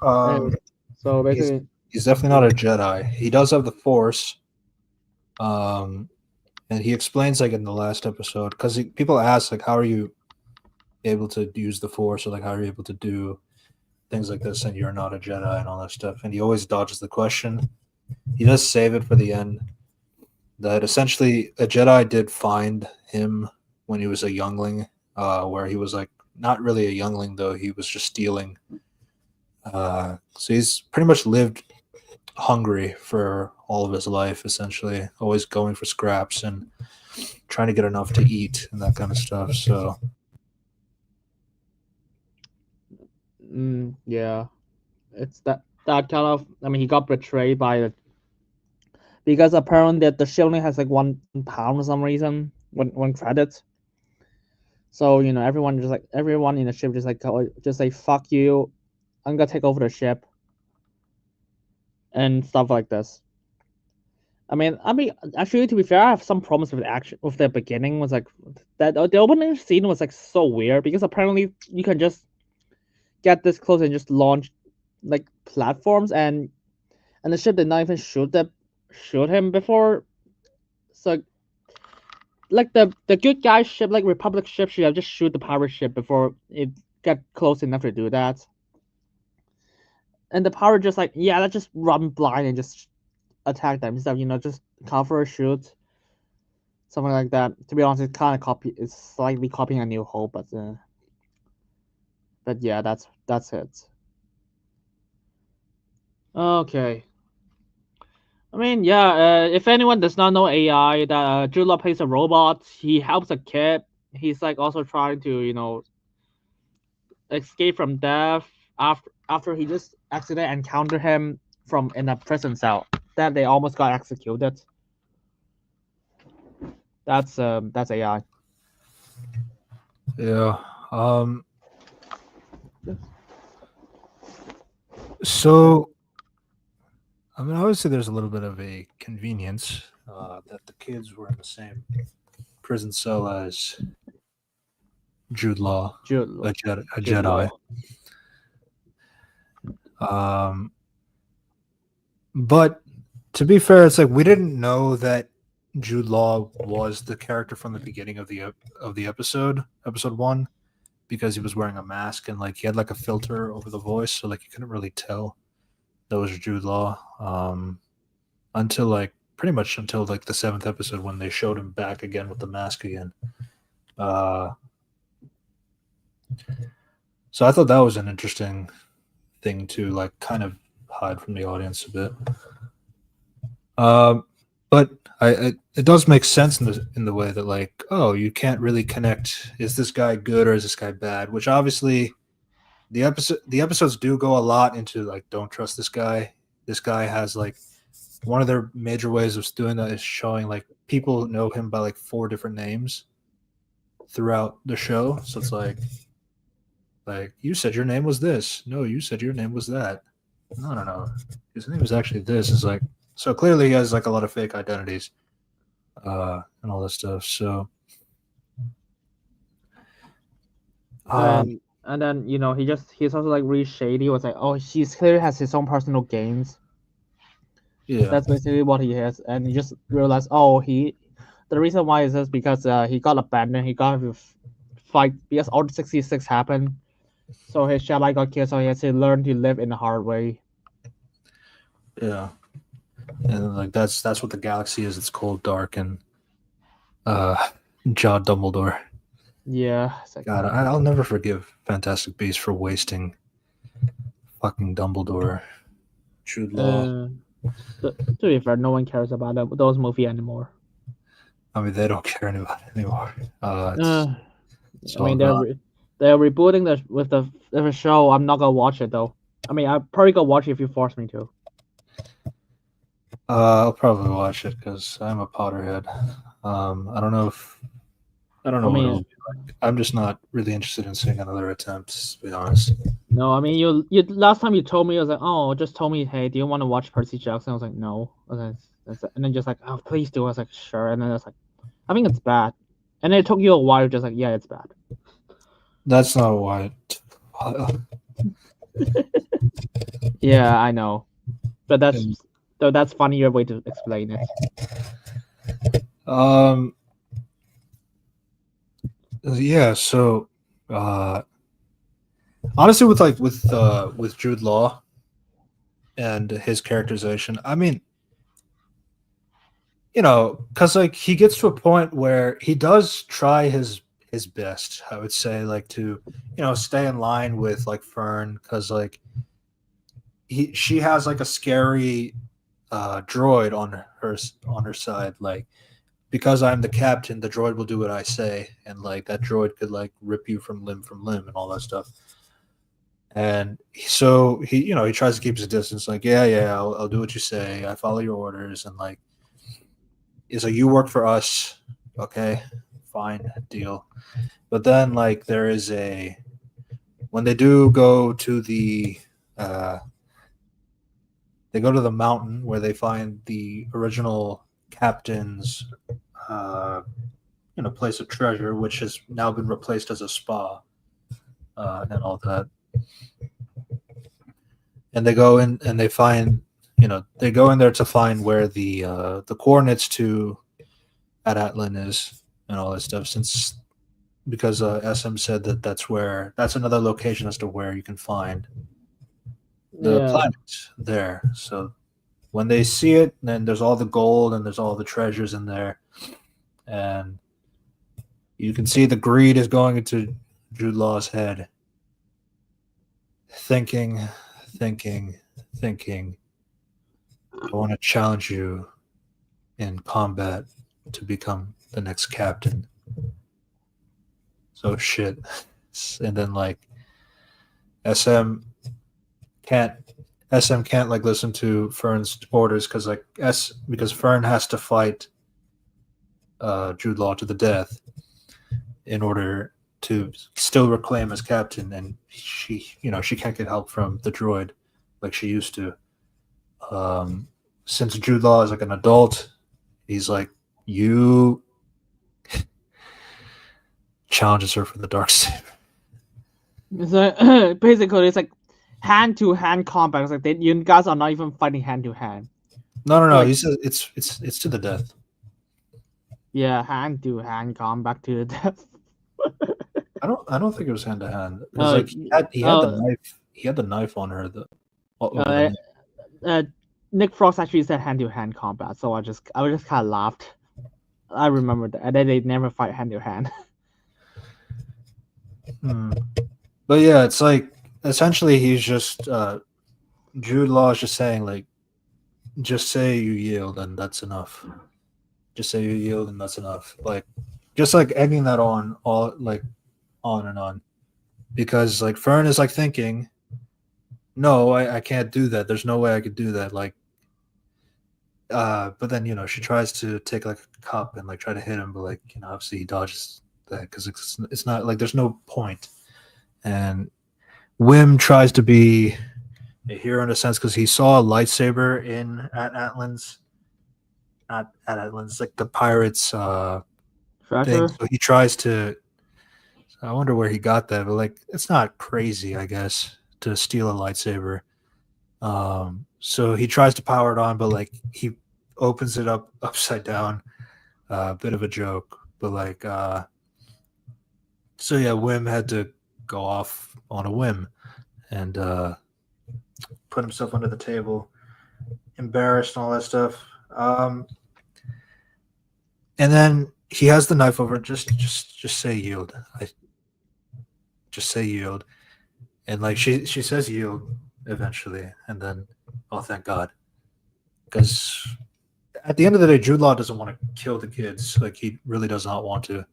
And Um. so He's basically, he's definitely not a Jedi. He does have the Force. Um. And he explains like in the last episode because people ask like, how are you able to use the Force or like how are you able to do things like this and you're not a Jedi and all that stuff. And he always dodges the question. He does save it for the end. That essentially a Jedi did find him when he was a youngling, where he was like not really a youngling though. He was just stealing. So he's pretty much lived hungry for all of his life, essentially, always going for scraps and trying to get enough to eat and that kind of stuff. So yeah, it's that kind of. I mean, he got betrayed by the because apparently that the ship only has like 1 pound for some reason. One credit. So everyone in the ship just say fuck you, I'm gonna take over the ship and stuff like this. I mean, actually, to be fair, I have some problems with the action with the beginning. Was like that the opening scene was like so weird because apparently you can just get this close and just launch like platforms and the ship did not even shoot him before. So like the good guy ship, like Republic ship, should have just shoot the pirate ship before it got close enough to do that. And the pirate just like, yeah, let's just run blind and just attack them instead of just cover or shoot, something like that. To be honest, it's slightly copying A New Hope, but yeah, that's it. Okay. I mean, yeah. If anyone does not know AI, that Jude Law plays a robot. He helps a kid. He's like also trying to escape from death after he just accidentally encountered him from in a prison cell that they almost got executed. That's AI. yeah. So I mean, obviously, there's a little bit of a convenience that the kids were in the same prison cell as Jude Law, Jude, A Jude Jedi. Law. But to be fair, it's like we didn't know that Jude Law was the character from the beginning of the episode one, because he was wearing a mask and like he had like a filter over the voice, so like you couldn't really tell that was Jude Law until like pretty much until like the seventh episode when they showed him back again with the mask again. So I thought that was an interesting thing to like kind of hide from the audience a bit. but it does make sense in the way that like, oh, you can't really connect. Is this guy good or is this guy bad? Which obviously the episodes do go a lot into like, don't trust this guy. This guy has like one of their major ways of doing that is showing like people know him by like 4 different names throughout the show. So it's like you said your name was this. No, you said your name was that. No. His name is actually this. It's like so clearly he has like a lot of fake identities, and all that stuff. So, And then he's also like really shady. Was like, oh, he's clearly has his own personal gains. yeah, That's basically what he has, and you just realize, oh, the reason why is just because he got abandoned. He got to fight because all the 66 happened. So his Jedi got killed. So he has to learn to live in the hard way. yeah, and like that's what the galaxy is. It's cold, dark, and John Dumbledore. Yeah, it's like, God, I'll never forgive Fantastic Beasts for wasting fucking Dumbledore. Jude Law. to be fair, no one cares about those movie anymore. I mean, they don't care anymore. It's I all mean, gone. they're rebooting the show. I'm not gonna watch it though. I mean, I probably gonna watch it if you force me to. I'll probably watch it because I'm a Potterhead. I don't I know what it'll mean, be like. I'm just not really interested in seeing another attempt, to be honest. no, I mean, you last time you told me, I was like, oh, just told me, hey, do you want to watch Percy Jackson? I was like, no. I was like, and then just like, oh, please do. I was like, sure. And then I was like, I think it's bad. And it took you a while, just like, yeah, it's bad. That's not why. Yeah, I know, but that's funnier way to explain it. Yeah. So, honestly, with Jude Law and his characterization, I mean, because like he gets to a point where he does try his best. I would say like to stay in line with like Fern because like she has like a scary droid on her side like because I'm the captain the droid will do what I say and like that droid could like rip you from limb and all that stuff and so he tries to keep his distance like yeah I'll do what you say I follow your orders and like is like you work for us okay fine deal but then like there is a when they do go to the uh they go to the mountain where they find the original captain's uh place of treasure which has now been replaced as a spa and all that and they go in and they find they go in there to find where the coordinates to Atlin is and all that stuff since because SM said that that's another location as to where you can find the Yeah, planet there. So when they see it, then there's all the gold and there's all the treasures in there, and you can see the greed is going into Jude Law's head, thinking, thinking, thinking. I want to challenge you in combat to become the next captain. So shit, and then like SM can't SM can't like listen to Fern's orders because Fern has to fight Jude Law to the death in order to still reclaim as captain, and she can't get help from the droid like she used to. Since Jude Law is like an adult, he's like you challenges her for the dark saber. so basically it's like hand to hand combat. It's like you guys are not even fighting hand to hand. No. Like He says it's to the death. yeah, hand to hand combat to the death. I don't think it was hand to hand because like he had the knife. He had the knife on her over the uh, knee. Nick Frost actually said hand to hand combat, so I just kind of laughed. I remember that, and then they never fight hand to hand. But yeah, it's like essentially he's just Jude Law is just saying like just say you yield and that's enough. Just say you yield and that's enough. Like, just like egging that on all like on and on, because like Fern is like thinking, no, I can't do that. There's no way I could do that. Like, but then she tries to take like a cup and like try to hit him, but like obviously he dodges that because it's not like there's no point. And Wim tries to be a hero in a sense because he saw a lightsaber at Atlan's, not at Atlan's, like the pirates thing. Treasure. So he tries to. I wonder where he got that, but like it's not crazy, I guess, to steal a lightsaber. So he tries to power it on, but like he opens it up upside down. A bit of a joke, but like so yeah, Wim had to go off on a whim and put himself under the table, embarrassed and all that stuff. And then he has the knife over. Just say yield. Just say yield. And like she says yield eventually, and then thank God, because at the end of the day, Jude Law doesn't want to kill the kids. Like he really does not want to.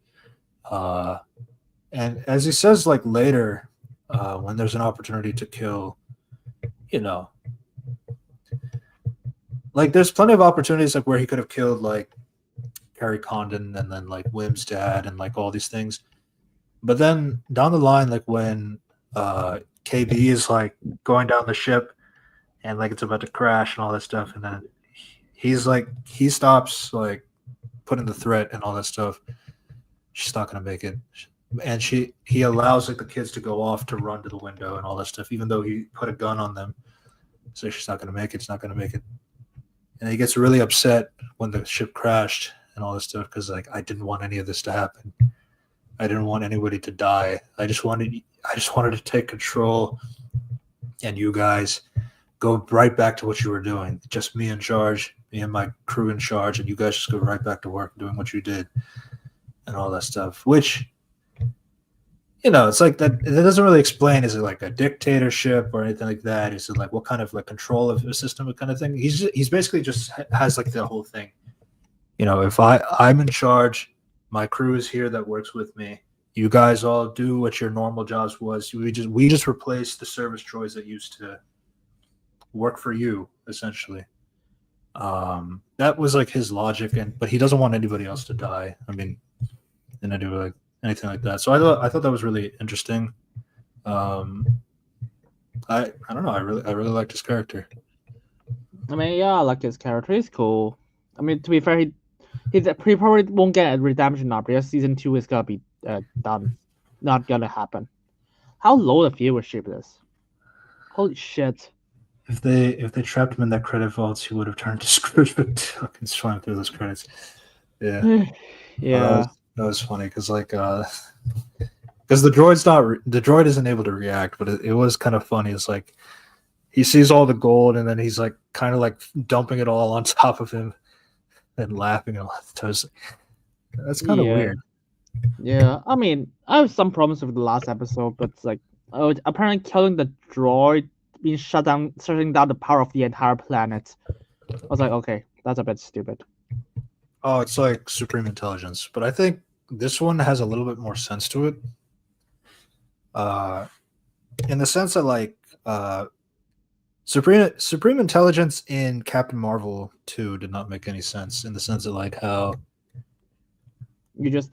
And as he says, like later, when there's an opportunity to kill, like there's plenty of opportunities like where he could have killed like Carrie Condon and then like Wim's dad and like all these things. But then down the line, like when KB is like going down the ship and like it's about to crash and all that stuff, and then he stops like putting the threat and all that stuff. She's not gonna make it. And he allows like the kids to go off to run to the window and all that stuff, even though he put a gun on them. So she's not gonna make it. It's not gonna make it. And he gets really upset when the ship crashed and all this stuff because like I didn't want any of this to happen. I didn't want anybody to die. I just wanted to take control, and you guys go right back to what you were doing. Just me in charge, me and my crew in charge, and you guys just go right back to work doing what you did and all that stuff. Which, it's like that. It doesn't really explain. Is it like a dictatorship or anything like that? Is it like what kind of like control of a system kind of thing? He's basically just has like the whole thing. If I'm in charge. My crew is here that works with me. You guys all do what your normal jobs was. We just replaced the service droids that used to work for you, essentially. That was like his logic, but he doesn't want anybody else to die. I mean, and I do like anything like that. So I thought that was really interesting. I don't know. I really liked his character. I mean, yeah, I like his character. He's cool. I mean, to be fair, he probably won't get a redemption arc because season 2 is gonna be done. Not gonna happen. How low the viewership is. Holy shit. If they trapped him in that credit vaults, he would have turned to Scrooge fucking swam through those credits. Yeah. Yeah. That was funny because like because the droid isn't able to react, but it was kind of funny. It's like he sees all the gold and then he's like kind of like dumping it all on top of him and laughing and all that. That's kind of weird. Yeah, I mean, I have some problems with the last episode, but it's like, apparently killing the droid means shutting down the power of the entire planet. I was like, okay, that's a bit stupid. Oh, it's like supreme intelligence, but I think this one has a little bit more sense to it. In the sense that like Supreme Intelligence in Captain Marvel 2 did not make any sense in the sense of like how you just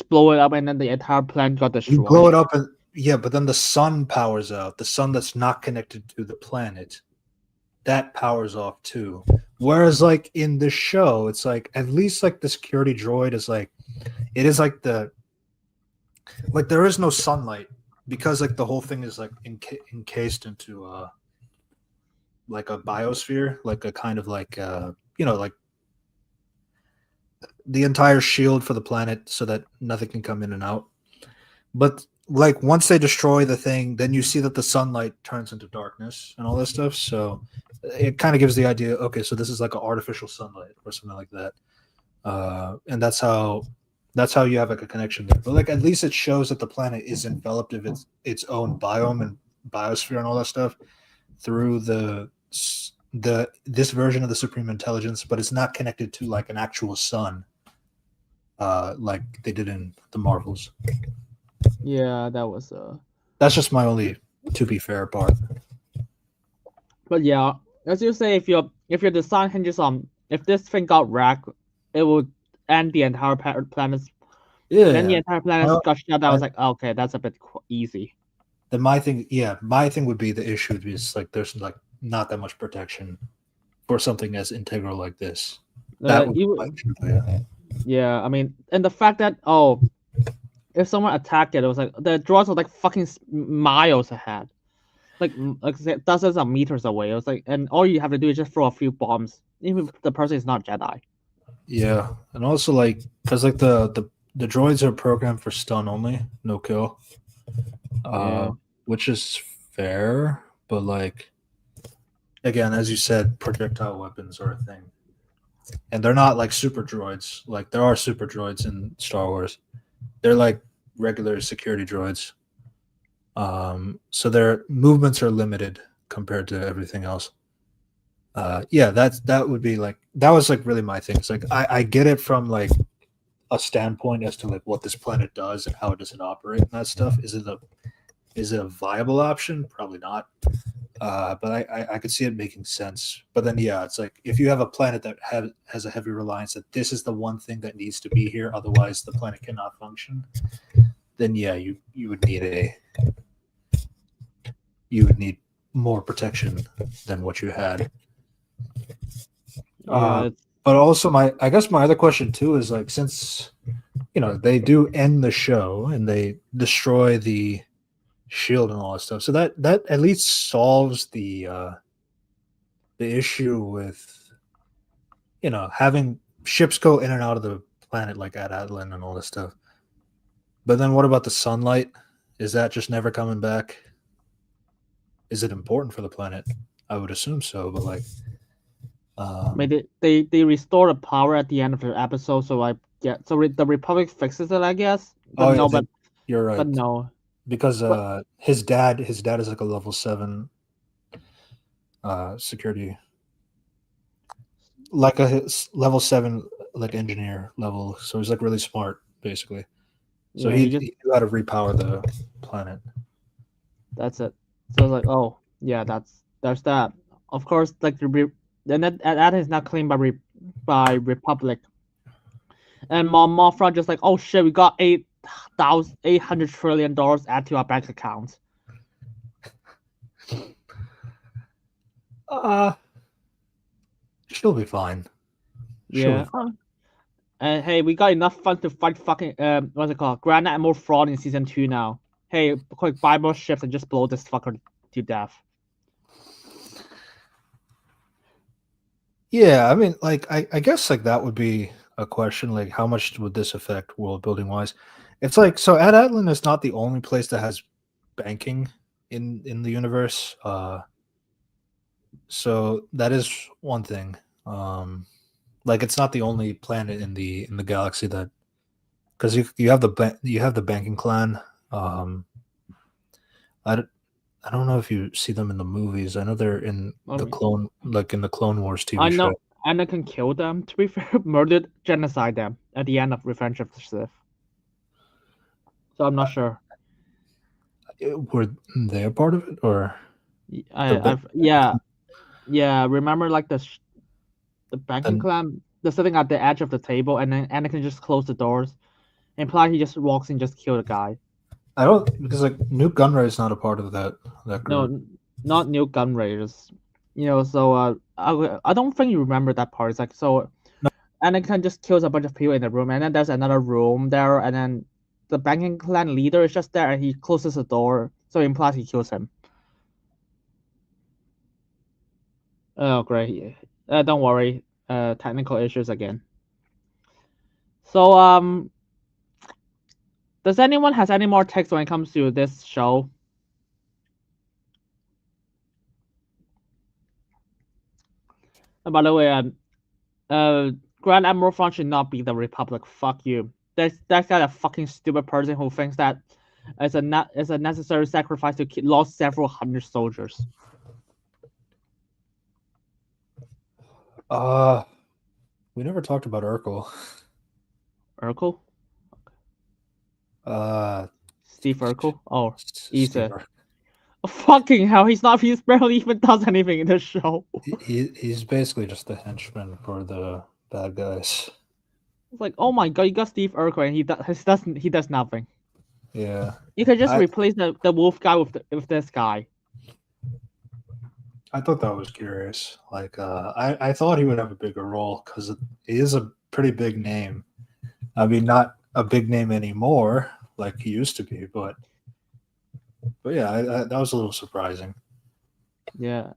blow it up and then the entire planet got destroyed. You blow it up and but then the sun powers out. The sun that's not connected to the planet, that powers off too. Whereas like in the show, it's like at least like the security droid is like it is like there is no sunlight because like the whole thing is like encased into like a biosphere, like a kind of like like the entire shield for the planet so that nothing can come in and out. But like once they destroy the thing, then you see that the sunlight turns into darkness and all that stuff. So it kind of gives the idea, okay, so this is like an artificial sunlight or something like that. And that's how you have like a connection there. But like at least it shows that the planet is enveloped of its own biome and biosphere and all that stuff through the this version of the Supreme Intelligence, but it's not connected to like an actual sun, like they did in the Marvels. Yeah, that was That's just my only, to be fair, part. But yeah, as you say, if your design hinges on if this thing got wrecked, it would end the entire planet's. Yeah, Then the entire planet Well, got shut down. I was I- like, oh, okay, that's a bit easy. then my thing would be the issue is like there's like not that much protection for something as integral like this. That would be my issue, yeah. Yeah, I mean, and the fact that if someone attacked it, it was like the droids were like fucking miles ahead, like dozens of meters away. It was like, and all you have to do is just throw a few bombs, even if the person is not Jedi. Yeah, and also like because like the droids are programmed for stun only, no kill, Yeah. which is fair, but like again, as you said, projectile weapons are a thing, and they're not like super droids. Like there are super droids in Star Wars. They're like regular security droids. So their movements are limited compared to everything else. Yeah, that would be like that was like really my thing. It's like I get it from like a standpoint as to like what this planet does and how does it operate and that stuff. Is it a viable option? Probably not. But I could see it making sense. But then yeah, it's like if you have a planet that has a heavy reliance that this is the one thing that needs to be here, otherwise the planet cannot function. Then yeah, you would need more protection than what you had. Yeah, But also I guess my other question too is like since they do end the show and they destroy the shield and all that stuff, so that at least solves the issue with having ships go in and out of the planet like at Atlan and all this stuff. But then what about the sunlight? Is that just never coming back? Is it important for the planet? I would assume so, but like I mean, they restore the power at the end of the episode, so the Republic fixes it, I guess. But no, but you're right. But no, because his dad is like a level 7 security, like a level 7 like engineer level, so he's like really smart basically. So yeah, he knew how to repower the planet. That's it. So I was like, oh yeah, there's that. Of course, like that is not claimed by Republic. And Mothra just like, oh shit, we got $800 trillion added to our bank account. She'll be fine. Yeah. And hey, we got enough funds to fight fucking what's it called? Grand Admiral Fraud in season 2 now. Hey, quick, buy more ships and just blow this fucker to death. Yeah, I mean, like I guess like that would be a question. Like, how much would this affect world building wise? It's like so. Ad Atlan is not the only place that has banking in the universe. So that is one thing. Like it's not the only planet in the galaxy that because you have the banking clan. I don't know if you see them in the movies. I know they're in the Clone Wars TV I know show. Anakin killed them. To be fair, murdered, genocide them at the end of Revenge of the Sith. So I'm not sure. Were they a part of it, or? Yeah. Remember, like the banking clan, they're sitting at the edge of the table, and then Anakin just closed the doors. Imply he just walks in, just kill the guy. I don't because like Newt Gunray is not a part of that group. No, not Newt Gunray. So I don't think you remember that part. It's like so, no. Anakin just kills a bunch of people in the room, and then there's another room there, and then the banking clan leader is just there, and he closes the door, so it implies he kills him. Oh great! Don't worry. Technical issues again. So does anyone has any more takes when it comes to this show? And by the way, Grand Admiral Thrawn should not be the Republic. Fuck you. That's got a fucking stupid person who thinks that it's a necessary sacrifice to lost several hundred soldiers. We never talked about Urkel. Urkel? Uh, Steve Urkel? Oh, he's Steve. a fucking hell. He's not. He's barely even does anything in the show. He's basically just the henchman for the bad guys. It's like, oh my god, you got Steve Urkel and he does nothing. Yeah, You can just I replace the wolf guy with this guy. I thought that was curious. Like, I thought he would have a bigger role because he is a pretty big name. I mean, not a big name anymore like he used to be, but yeah, that was a little surprising. Yeah.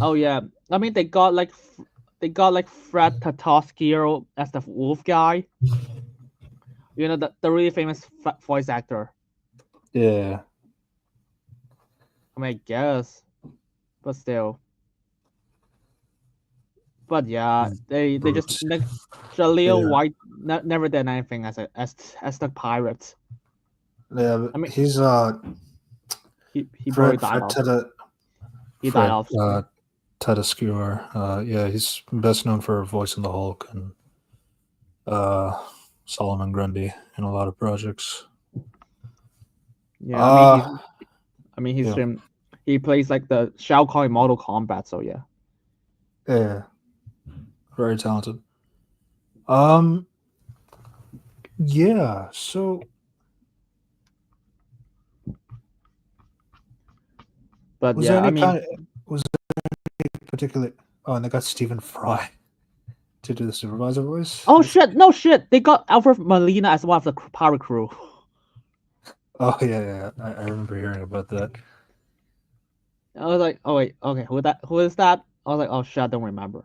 Oh yeah. I mean, they got like Fred Tatasciore as the wolf guy. You know, the really famous voice actor. Yeah, I mean, I guess, but still. But yeah, they just Bruce. like Jaleel Yeah, White never did anything as the pirate. yeah. I mean, He's he probably Fred died Fred off. Teta He died Fred off screen. Tedescure. Yeah, he's best known for voicing the Hulk and uh, Solomon Grundy in a lot of projects. Yeah, Uh he's yeah, he plays like the Shao Kahn in Mortal Kombat. So yeah. yeah, very talented. Um, yeah. So But was there yeah, I any mean, kind of was there any particular? Oh, and they got Stephen Fry to do the supervisor voice. oh shit, no shit, they got Alfred Molina as one of the pirate crew. Oh yeah, yeah. I remember hearing about that. I was like, oh wait, okay, who is that? I was like, oh shit, I don't remember.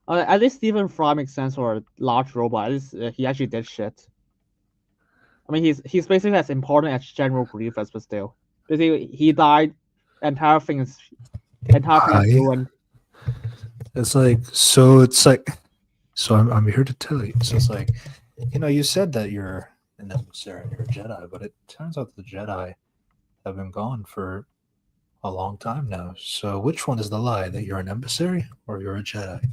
At least Stephen Fry makes sense for a large robot. At least he actually did shit. I mean, he's basically as important as General Grievous, but still, basically he died. Entire thing is Hi. ruined. It's like so. It's like so. I'm here to tell you. So it's like, you said that you're an emissary and you're a Jedi, but it turns out the Jedi have been gone for a long time now. So which one is the lie? That you're an emissary or you're a Jedi?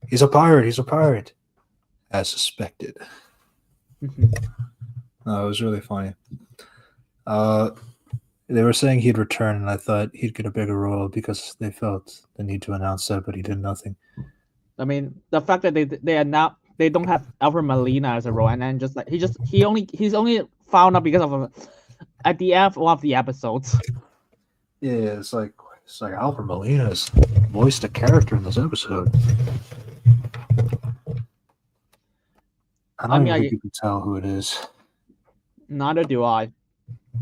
He's a pirate. He's a pirate, as suspected. No, it was really funny. Uh, they were saying he'd return, and I thought he'd get a bigger role because they felt the need to announce that, but he did nothing. I mean, the fact that they don't have Alfred Molina as a role, and then just like he's only found out because of at the end of one of the episodes. Yeah, it's like Alfred Molina's voiced a character in this episode. I don't even think you can tell who it is. Neither do I.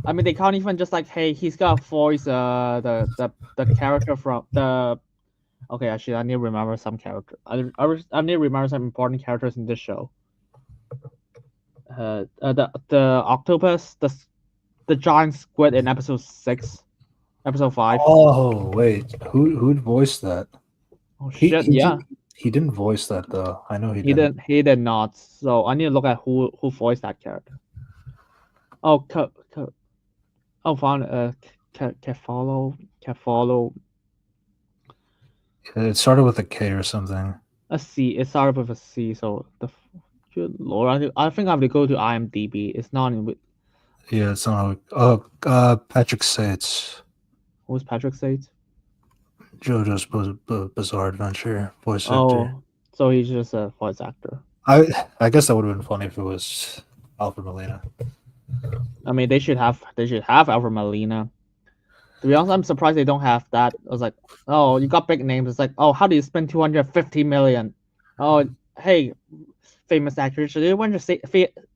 I mean, they can't even just like, hey, he's got a voice the character from the. Okay, actually, I need to remember some character. I need to remember some important characters in this show. The octopus, the giant squid in episode 6, episode 5. Oh wait, who'd voice that? Oh shit! Yeah, he didn't voice that though. I know he he didn't. didn't. He did not. So I need to look at who voiced that character. Oh, found Kefalo. It started with a K or something. A C. It started with a C. So good lord, I think I have to go to IMDb. It's not in. Yeah, it's not. Patrick Sates. Who's Patrick Sates? JoJo's Bizarre Adventure voice actor. Oh, so he's just a voice actor. I guess that would have been funny if it was Alfred Molina. I mean, they should have Alfred Molina. To be honest, I'm surprised they don't have that. I was like, oh, you got big names. It's like, oh, how do you spend 250 million? Oh, hey, famous actor, should you want to say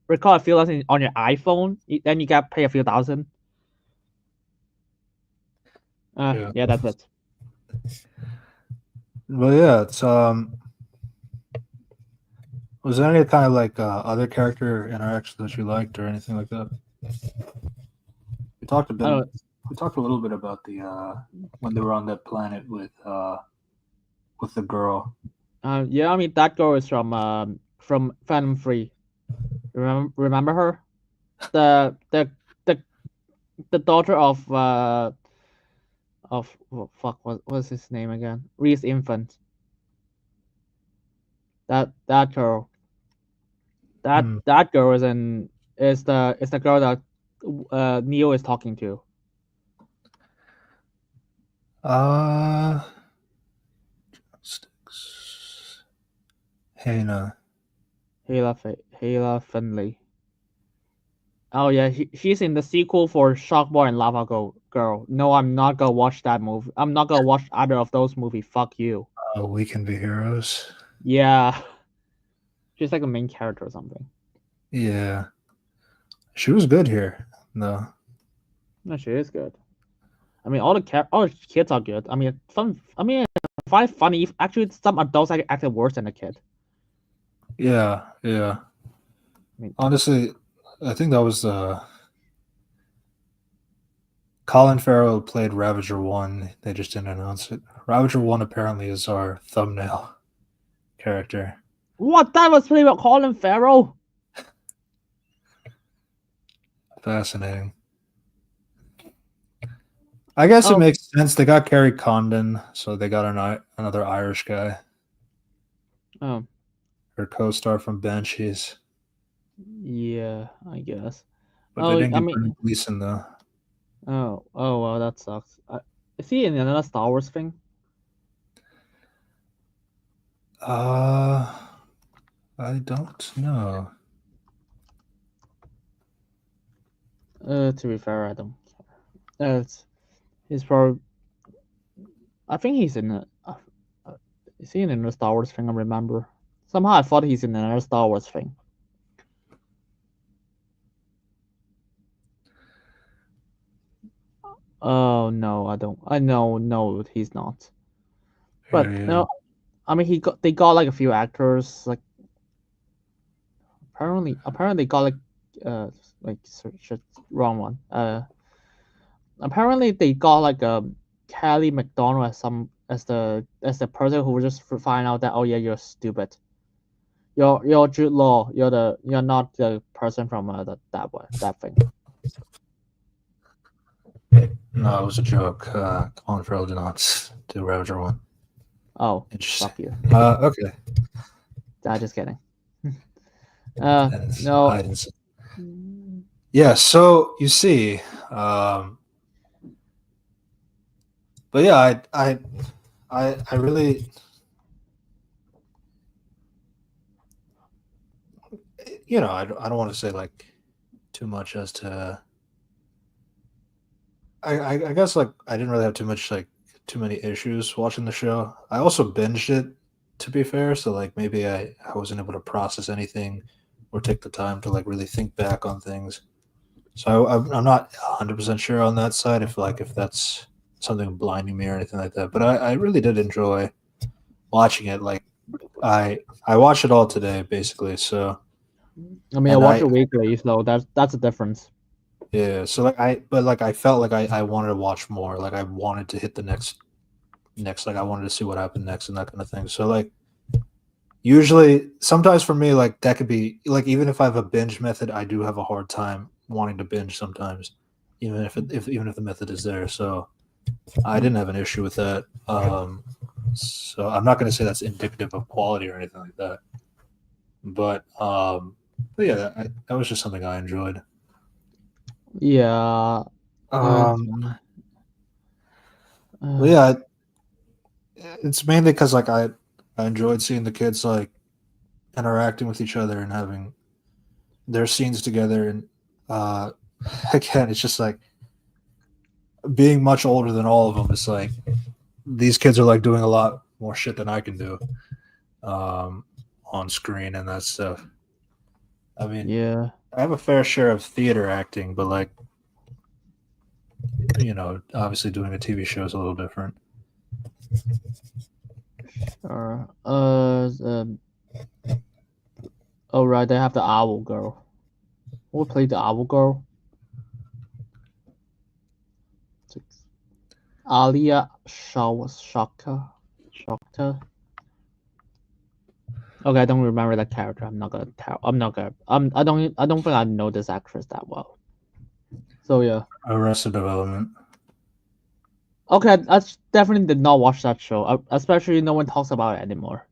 record a few lessons on your iPhone? Then you got pay a few thousand. Yeah, that's it. Well, yeah, it's Was there any kind of like other character interaction that you liked or anything like that? We talked a bit. We talked a little bit about the when they were on that planet with the girl. Yeah, I mean that girl is from Phantom 3. Remember her? The daughter of of fuck, what's his name again? Reese Infant. That girl. That girl is the girl that Neo is talking to. Sticks. Hannah. Hayla Finley. Oh yeah, she's in the sequel for Shark Boy and Lava Girl. No, I'm not gonna watch that movie. I'm not gonna watch either of those movies. Fuck you. We Can Be Heroes. Yeah, she's like a main character or something. Yeah, she was good here. No. No, she is good. I mean, all the kids are good. I mean, I find it funny if actually some adults acted worse than a kid. Yeah. I mean, Honestly, I think that was Colin Farrell played Ravager 1. They just didn't announce it. Ravager 1 apparently is our thumbnail character. what, that was played by Colin Farrell? Fascinating. I guess it makes sense. They got Kerry Condon, so they got another Irish guy. Oh. Her co-star from Banshees. Yeah, I guess. But they didn't get Brendan Gleeson though. Oh well, that sucks. Is he in another Star Wars thing? I don't know. To be fair, I don't care. He's probably. I think he's in a. Is he in another Star Wars thing? I remember. Somehow I thought he's in another Star Wars thing. Oh no, I don't. I know, no, he's not. But no, I mean they got like a few actors like. Apparently got wrong one. Apparently they got like Kelly McDonald as the person who just find out that, oh yeah, you're stupid. You're Jude Law. You're not the person from that thing. No, it was a joke. Colin Farrell did not do Ravager 1. Oh, interesting. fuck you. Okay. Just kidding. No. Yeah, so you see, but yeah, I really, I don't want to say like too much as to. I guess like I didn't really have too many issues watching the show. I also binged it, to be fair, so like maybe I wasn't able to process anything or take the time to like really think back on things. So I'm not 100% sure on that side if that's something blinding me or anything like that. But I really did enjoy watching it. Like I watched it all today basically. So I mean, I watch it weekly, so that's a difference. Yeah, so I felt like I wanted to watch more. Like I wanted to hit the next, like I wanted to see what happened next and that kind of thing. So like usually sometimes for me, like that could be like, even if I have a binge method, I do have a hard time wanting to binge sometimes, even if the method is there. So I didn't have an issue with that. So I'm not going to say that's indicative of quality or anything like that. But yeah, that was just something I enjoyed. Yeah. Yeah, it's mainly because like I enjoyed seeing the kids like interacting with each other and having their scenes together, and again, it's just like being much older than all of them. It's like these kids are like doing a lot more shit than I can do on screen and that stuff. I mean, yeah, I have a fair share of theater acting, but like, obviously doing a TV show is a little different. Sure. Oh right, they have the Owl Girl. Who played the Owl Girl? Alia Shaka. Okay, I don't remember that character. I'm not gonna tell. I don't think I know this actress that well. So yeah. Arrested Development. Okay, I definitely did not watch that show, especially no one talks about it anymore.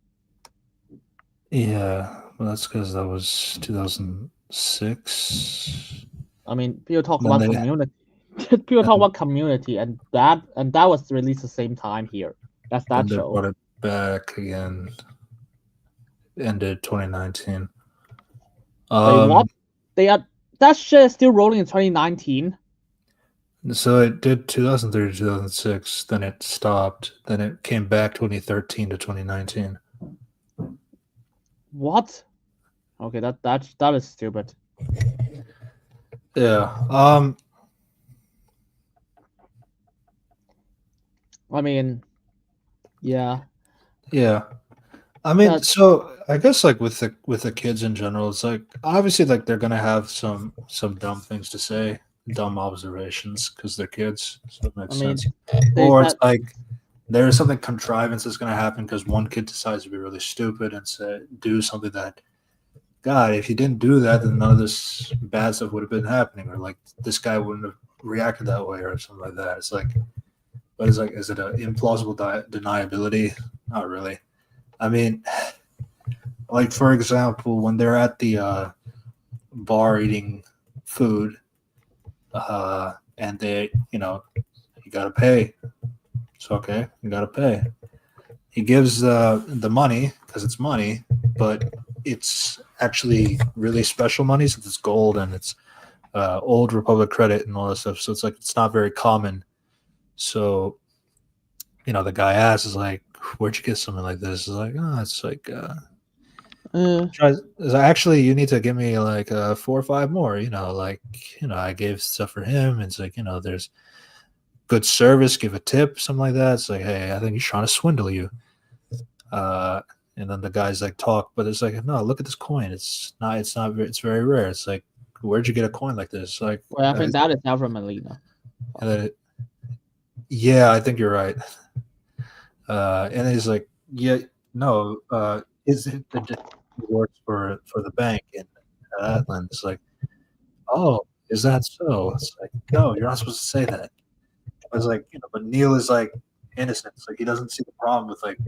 Yeah, well, that's because that was 2006. I mean, people talk Then about they Community. People talk and about Community, and that was released the same time here. That's then that they show. brought it back again. Ended 2019. Wait, what? Um, They are that shit is still rolling in 2019. so it did 2003 to 2006. Then it stopped. Then it came back 2013 to 2019. What? Okay, that is stupid. Yeah. I mean, yeah, Yeah. I mean, that so I guess like with the kids in general, it's like obviously like they're gonna have some dumb things to say, dumb observations because they're kids, so it I makes mean, sense. they Or it's that like there's something contrivance that's gonna happen because one kid decides to be really stupid and say do something that God, if you didn't do that, then none of this bad stuff would have been happening, or like this guy wouldn't have reacted that way, or something like that. It's like, but it's like, is it an implausible deniability? Not really. I mean, like for example, when they're at the bar eating food, and they, you gotta pay. It's okay, you gotta pay. He gives the money because it's money, but it's actually really special money since it's gold and it's old Republic credit and all that stuff. So it's like it's not very common. So the guy asks is like, "Where'd you get something like this?" It's like, "Oh, it's like." Tries actually you need to give me like 4 or 5 more, like I gave stuff for him. It's like there's good service, give a tip, something like that. It's like, hey, I think he's trying to swindle you. uh and then the guys like talk, but it's like, no, look at this coin, it's not it's very rare. It's like, where'd you get a coin like this? Like well, I think that is not from Melina. and then yeah, I think you're right. And he's like, yeah, no, is it that works for the bank in Atlant? It's like, oh, is that so? It's like, no, you're not supposed to say that. I was like, but Neil is like innocent. It's like he doesn't see the problem with like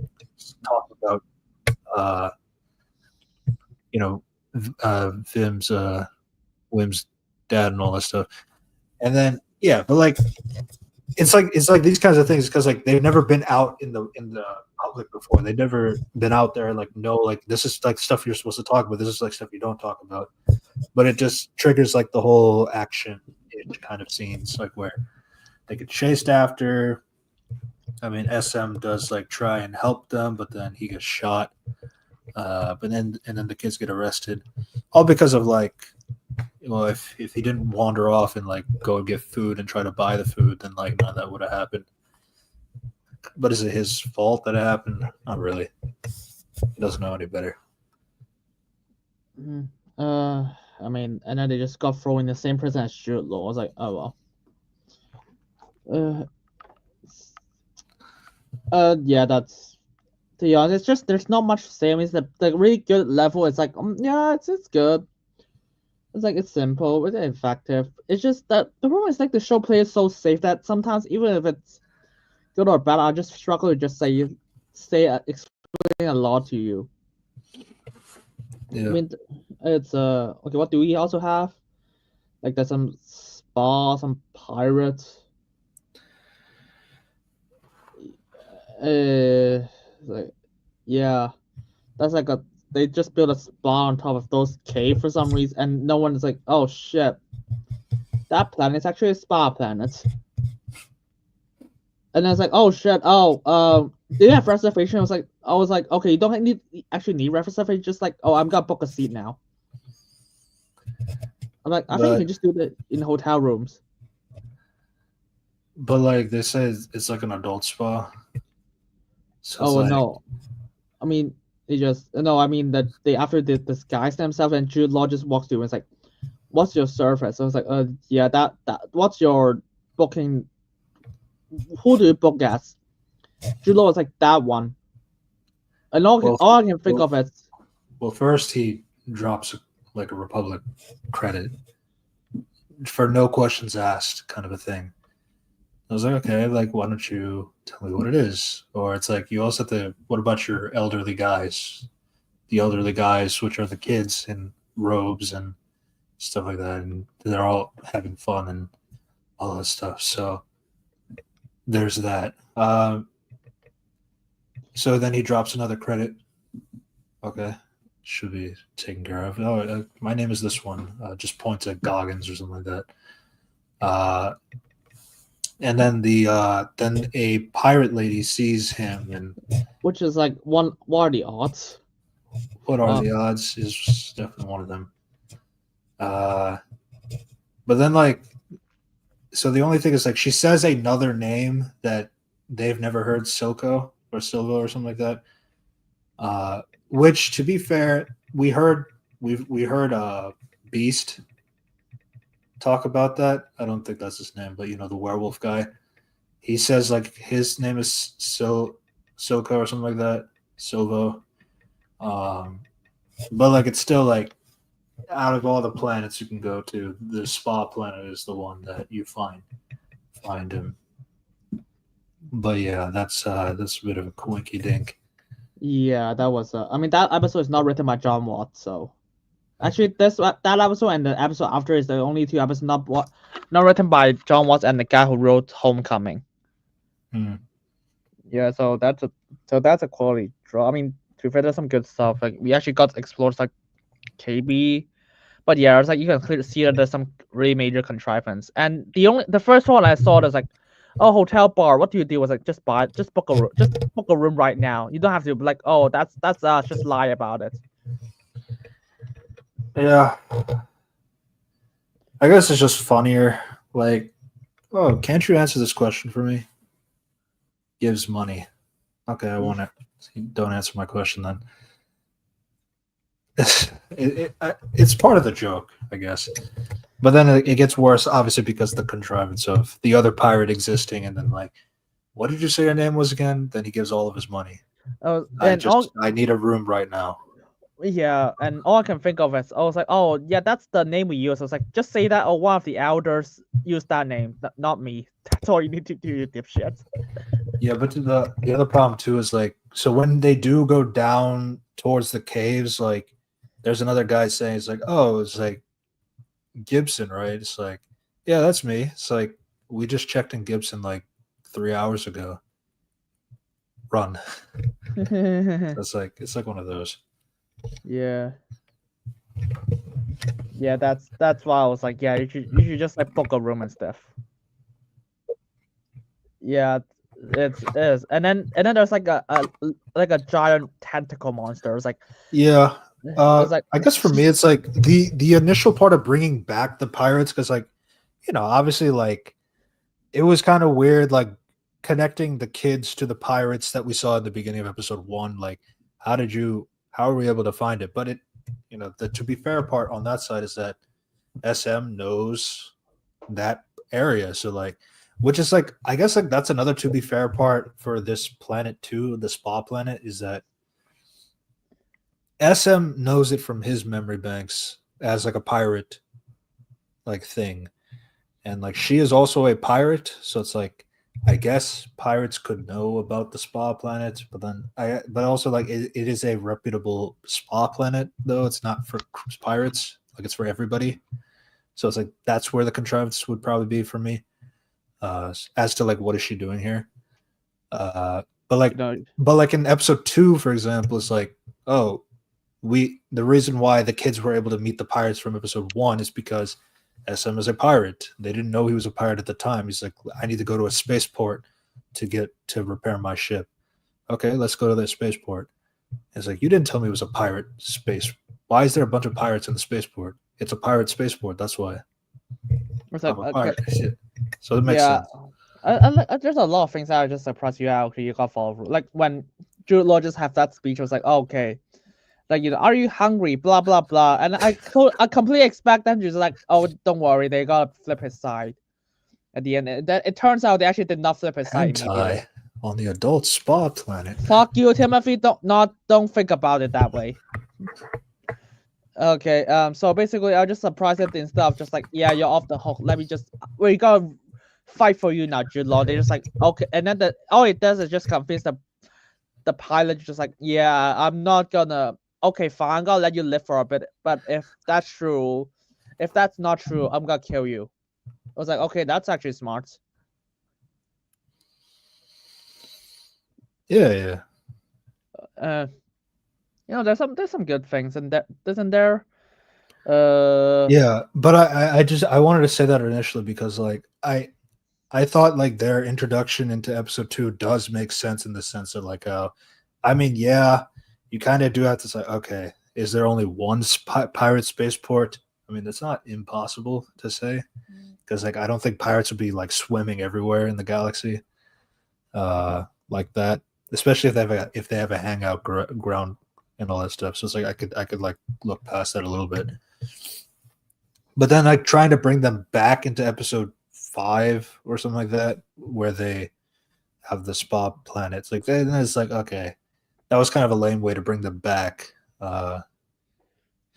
talking about, uh, Wim's dad and all that stuff. And then yeah, but like it's like these kinds of things because like they've never been out in the public before. They've never been out there like no, like this is like stuff you're supposed to talk about. This is like stuff you don't talk about. But it just triggers like the whole action kind of scenes, like where they get chased after. I mean, SM does like try and help them, but then he gets shot. But then the kids get arrested, all because of like, well, if he didn't wander off and like go get food and try to buy the food, then like none of that would have happened. But is it his fault that it happened? Not really. He doesn't know any better. I mean, and then they just got thrown in the same prison as Jude Law. I was like, oh well. Yeah, that's to be honest. It's just there's not much to say. I mean, it's the really good level. It's like, yeah, it's good. It's like it's simple, it's effective. It's just that the problem is like the show plays so safe that sometimes even if it's good or bad, I just struggle to just explain a lot to you. Yeah. I mean, it's okay. What do we also have? Like there's some spa, some pirates. Like yeah, that's like they just built a spa on top of those caves for some reason, and no one is like, oh shit, that planet's actually a spa planet. And I was like, oh shit, do you have reservation? I was like, okay, you don't actually need reservation, just like, oh, I'm gonna book a seat now. I'm like, I think you can just do that in hotel rooms. But like they say, it's like an adult spa. So Oh well, like, no, I mean, I mean that they after they disguise themselves and Jude Law just walks through and it's like, what's your service? So I was like, yeah, that what's your booking? Who do you book as? Jude Law was like that one. And all I can think of is, well, first he drops like a Republic credit for no questions asked, kind of a thing. I was like, okay, like, why don't you tell me what it is? Or it's like, you also have to, what about your elderly guys? The elderly guys, which are the kids in robes and stuff like that. And they're all having fun and all that stuff. So there's that. So then he drops another credit. Okay. Should be taken care of. Oh, my name is this one. Just points at Goggins or something like that. And then then a pirate lady sees him, and Which is like what are the odds? what are the odds is definitely one of them. But then like, so the only thing is like she says another name that they've never heard, Silco or Silva or something like that. Which, to be fair, we heard Beast talk about that. I don't think that's his name, but the werewolf guy. He says like his name is Silco or something like that, Silvo. But like it's still like, out of all the planets you can go to, the spa planet is the one that you find him. But yeah, that's a bit of a coinky dink. Yeah, that was. I mean, that episode is not written by John Watts, so actually, that episode and the episode after is the only two episodes not written by John Watts and the guy who wrote Homecoming. Yeah, so that's a quality draw. I mean, to be fair, there's some good stuff. Like we actually got to explore like KB, but yeah, it's like you can clearly see that there's some really major contrivance. And the first one I saw was like, oh, hotel bar. What do you do? Was like just book a room right now. You don't have to be like, oh, that's just lie about it. Yeah, I guess it's just funnier. Like, oh, can't you answer this question for me? Gives money. Okay, I want it. Don't answer my question then. It's part of the joke, I guess. But then it gets worse, obviously, because the contrivance of the other pirate existing, and then like, what did you say your name was again? Then he gives all of his money. I need a room right now. Yeah, and all I can think of is I was like, oh yeah, that's the name we use. I was like, just say that, or one of the elders used that name, not me. That's all you need to do, you dipshit. Yeah, but the other problem too is like, so when they do go down towards the caves, like, there's another guy saying, it's like, oh, it's like Gibson, right? It's like, yeah, that's me. It's like, we just checked in Gibson like 3 hours ago. Run. It's like one of those. Yeah. Yeah, that's why I was like, yeah, you should just like book a room and stuff. Yeah, it is. And then there's like a giant tentacle monster. It's like, yeah. It's like, I guess for me, it's like the initial part of bringing back the pirates, because like, obviously, like, it was kind of weird, like connecting the kids to the pirates that we saw at the beginning of episode 1. Like, how are we able to find it? But it, the to be fair part on that side is that SM knows that area, so like, which is like, I guess like that's another to be fair part for this planet too, the spa planet, is that SM knows it from his memory banks as like a pirate like thing. And like, she is also a pirate, so it's like, I guess pirates could know about the spa planet, but also like it is a reputable spa planet, though it's not for pirates, like it's for everybody. So it's like, that's where the contrivance would probably be for me, as to like, what is she doing here? But like in episode 2, for example, it's like, oh, the reason why the kids were able to meet the pirates from episode 1 is because SM is a pirate. They didn't know he was a pirate at the time. He's like, I need to go to a spaceport to repair my ship. Okay, let's go to the spaceport. It's like, you didn't tell me it was a pirate space. Why is there a bunch of pirates in the spaceport? It's a pirate spaceport. That's why. it's like, I'm a pirate. So it makes sense. There's a lot of things that are just surprise you out. You got follow through. Like when Jude Law just have that speech, I was like, oh, okay. Like, are you hungry? Blah blah blah. And I completely expect them to just like, oh, don't worry, they gotta flip his side. At the end, it turns out they actually did not flip his side immediately. On the adult spa planet. Fuck you, Timothy. Don't think about it that way. Okay. So basically, I was just surprised that instead of just like, yeah, you're off the hook. We gotta fight for you now, Jude Law. They're just like, okay, and then all it does is just convince the pilot, just like, yeah, I'm not gonna. Okay, fine, I'm gonna let you live for a bit, but if that's not true, I'm gonna kill you. I was like, okay, that's actually smart. Yeah. There's some good things, and that isn't there. Yeah, but I wanted to say that initially because like I thought like their introduction into episode 2 does make sense in the sense of like I mean, yeah, you kind of do have to say, okay, is there only one pirate spaceport? I mean, that's not impossible to say because like I don't think pirates would be like swimming everywhere in the galaxy, like that. Especially if they have a hangout ground and all that stuff. So it's like I could like look past that a little bit. But then like trying to bring them back into episode 5 or something like that, where they have the spa planets, like then it's like okay, that was kind of a lame way to bring them back. Then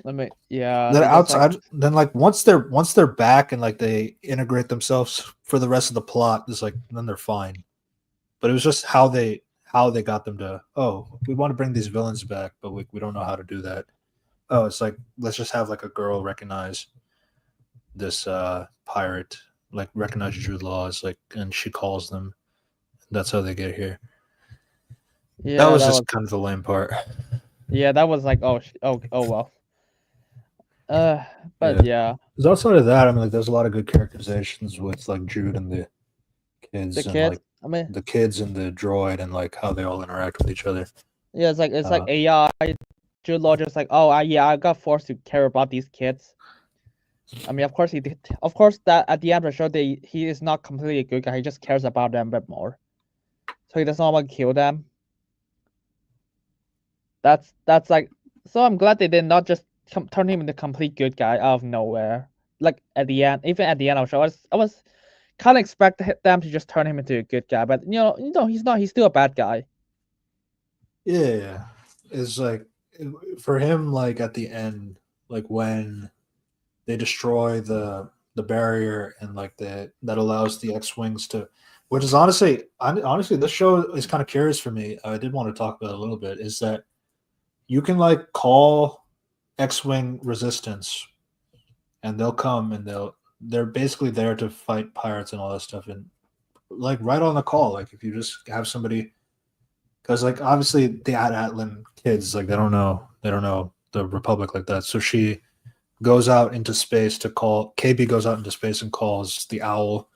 outside, then like once they're back and like they integrate themselves for the rest of the plot, it's like then they're fine. But it was just how they got them to, oh, we want to bring these villains back, but we don't know how to do that. Oh, it's like let's just have like a girl recognize this pirate, like recognize Jude Law as like, and she calls them. That's how they get here. Yeah, that was just kind of the lame part. Yeah, that was like oh well. But yeah. There's outside of that, I mean, like, there's a lot of good characterizations with like Jude and the kids, like the kids and the droid, and like how they all interact with each other. Yeah, it's like AI. Jude Law just like, oh, I got forced to care about these kids. I mean, of course he did. Of course, that at the end of the show, he is not completely a good guy. He just cares about them a bit more, so he doesn't want to kill them. That's like. So I'm glad they did not just turn him into a complete good guy out of nowhere. Like at the end, even at the end of the show, I was kind of expecting them to just turn him into a good guy, but he's not. He's still a bad guy. Yeah, it's like for him, like at the end, like when they destroy the barrier and like that allows the X-wings to, which is honestly this show is kind of curious for me. I did want to talk about it a little bit. Is that you can like call X-wing resistance, and they'll come and they're basically there to fight pirates and all that stuff, and like right on the call, like if you just have somebody, because like obviously the Atlan kids, like they don't know the Republic like that, so she goes out into space to call. KB goes out into space and calls the Owl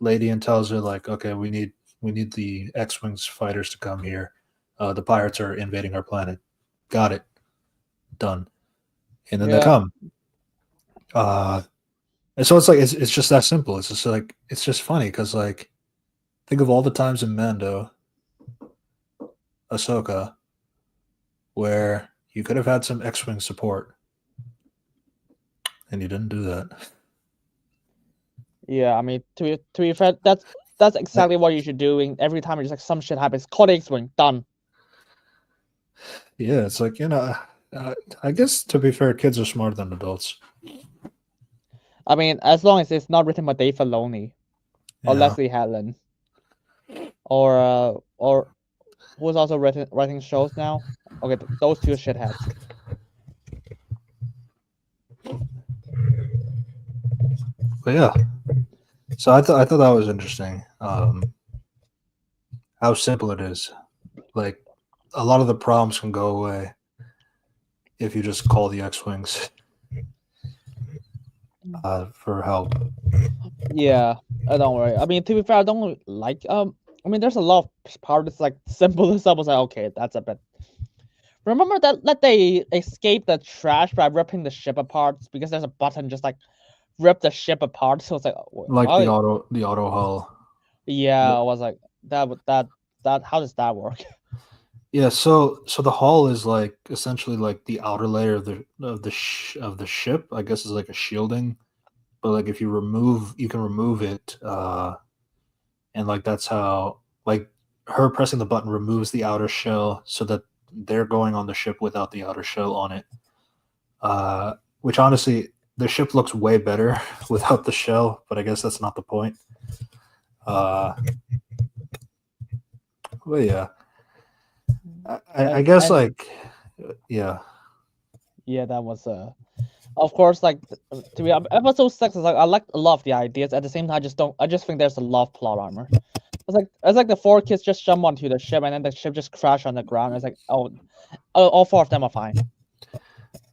lady and tells her like, okay, we need the X-wings fighters to come here. The pirates are invading our planet. Got it. Done. And then they come. And so it's like it's just that simple. It's just like it's just funny because like think of all the times in Mando, Ahsoka, where you could have had some X-wing support, and you didn't do that. Yeah, I mean, to be fair, that's exactly what you should do. Every time it's like some shit happens, call the X-wing, done. Yeah, it's like I guess to be fair, kids are smarter than adults. I mean, as long as it's not written by Dave Filoni or Leslie Helen or who's also writing shows now. Okay, those two shitheads. But yeah, so I thought that was interesting. How simple it is. Like a lot of the problems can go away if you just call the X-wings for help. Yeah, don't worry. I mean, to be fair, I don't like. I mean, there's a lot of part that's like simple as I was like, okay, that's a bit. Remember that they escape the trash by ripping the ship apart because there's a button just like rip the ship apart. So it's like the auto hull. Yeah, I was like that how does that work? Yeah, so the hull is like essentially like the outer layer of the ship. I guess is like a shielding, but like if you can remove it, and like that's how like her pressing the button removes the outer shell so that they're going on the ship without the outer shell on it. Which honestly, the ship looks way better without the shell, but I guess that's not the point. Well, yeah, I guess like yeah. Yeah, that was of course, like to be episode 6 is like I like a lot of the ideas. At the same time, I just think there's a lot of plot armor. It's like the 4 kids just jump onto the ship and then the ship just crash on the ground. It's like all 4 of them are fine.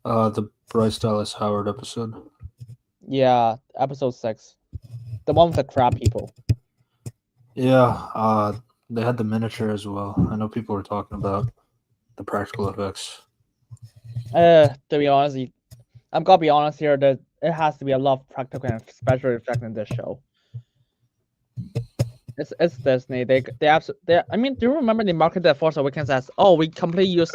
The Bryce Dallas Howard episode. Yeah, episode 6, the one with the crab people. Yeah, they had the miniature as well. I know people were talking about the practical effects. To be honest, I'm gonna be honest here. That it has to be a lot of practical and special effects in this show. It's Disney. I mean, do you remember they marketed the Force Awakens as, oh, we completely use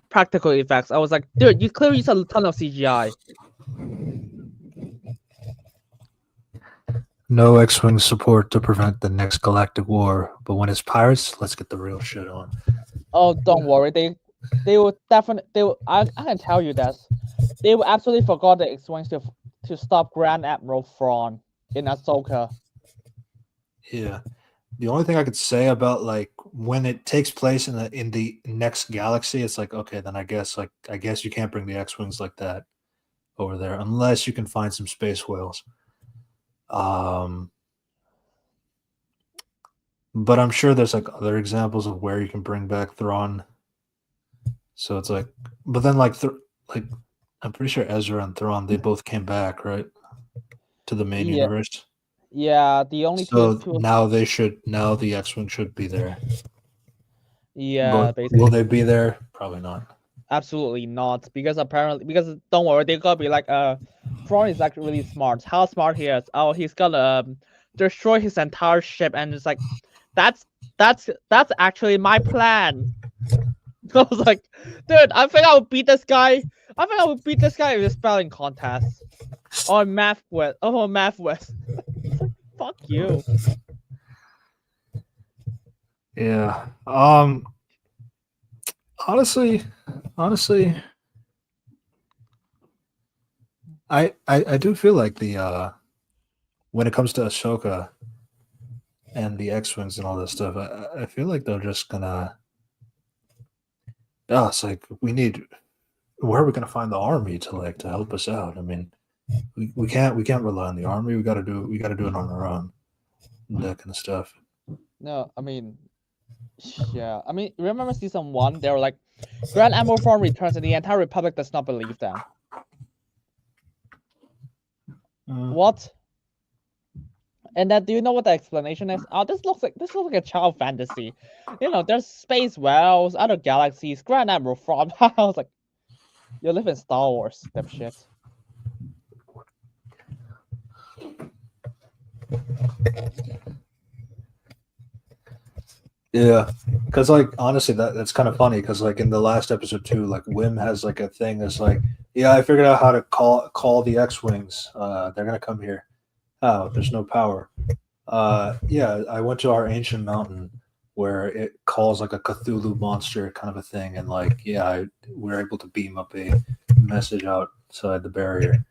practical effects? I was like, dude, you clearly use a ton of CGI. No X-wing support to prevent the next galactic war, but when it's pirates, let's get the real shit on. Oh, don't worry. They will definitely. I can tell you this. They will absolutely forgot the X-wings to stop Grand Admiral Thrawn in Ahsoka. Yeah. The only thing I could say about like when it takes place in the next galaxy, it's like okay, then I guess you can't bring the X-wings like that over there unless you can find some space whales. But I'm sure there's like other examples of where you can bring back Thrawn. So it's like, but then like I'm pretty sure Ezra and Thrawn they both came back right to the main universe. Yeah, the only So two. now the X-wing should be there. Yeah, But basically. will they be there? Probably not. Absolutely not, because don't worry, they gotta be like Thrawn is like really smart. How smart he is? Oh, he's gonna destroy his entire ship, and it's like that's actually my plan. I was like, dude, I think I would beat this guy. I think I would beat this guy in a spelling contest or math with. Oh, math with. Fuck you. Yeah. Honestly, I do feel like the when it comes to Ahsoka and the X-wings and all this stuff, I feel like they're just gonna. Oh, it's like we need. Where are we gonna find the army to help us out? I mean, we can't rely on the army. We got to do it on our own. That kind of stuff. No, I mean, yeah. I mean, remember season 1? They were like, Grand Admiral Thrawn returns, and the entire Republic does not believe them. What? And then, do you know what the explanation is? Oh, this looks like a child fantasy. You know, there's space whales, other galaxies, Grand Admiral Thrawn. I was like, you live in Star Wars, dipshit. Yeah, because like honestly, that's kind of funny. Because like in the last episode too, like Wim has like a thing that's like, yeah, I figured out how to call the X-wings. They're gonna come here. Oh, there's no power. Yeah, I went to our ancient mountain where it calls like a Cthulhu monster kind of a thing, and like yeah, we're able to beam up a message outside the barrier.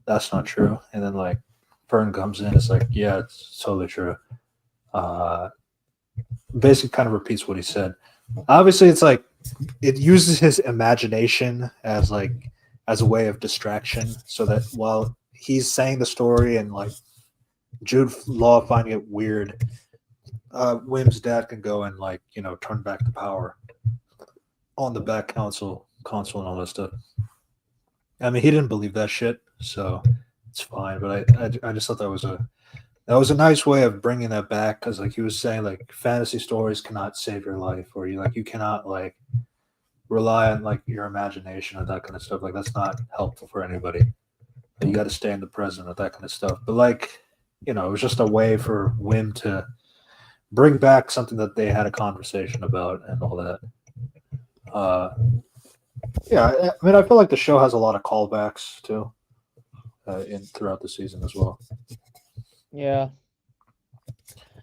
That's not true. And then like Fern comes in, it's like yeah, it's totally true. Basically kind of repeats what he said. Obviously, it's like it uses his imagination as a way of distraction, so that while he's saying the story and like Jude Law finding it weird, Wim's dad can go and like turn back the power on the back console and all that stuff. I mean, he didn't believe that shit, so it's fine. But I just thought that was a nice way of bringing that back because like he was saying like fantasy stories cannot save your life or you cannot like rely on like your imagination and that kind of stuff. Like that's not helpful for anybody. You got to stay in the present with that kind of stuff. But like it was just a way for Wim to bring back something that they had a conversation about and all that. Yeah, I mean I feel like the show has a lot of callbacks too in throughout the season as well. Yeah.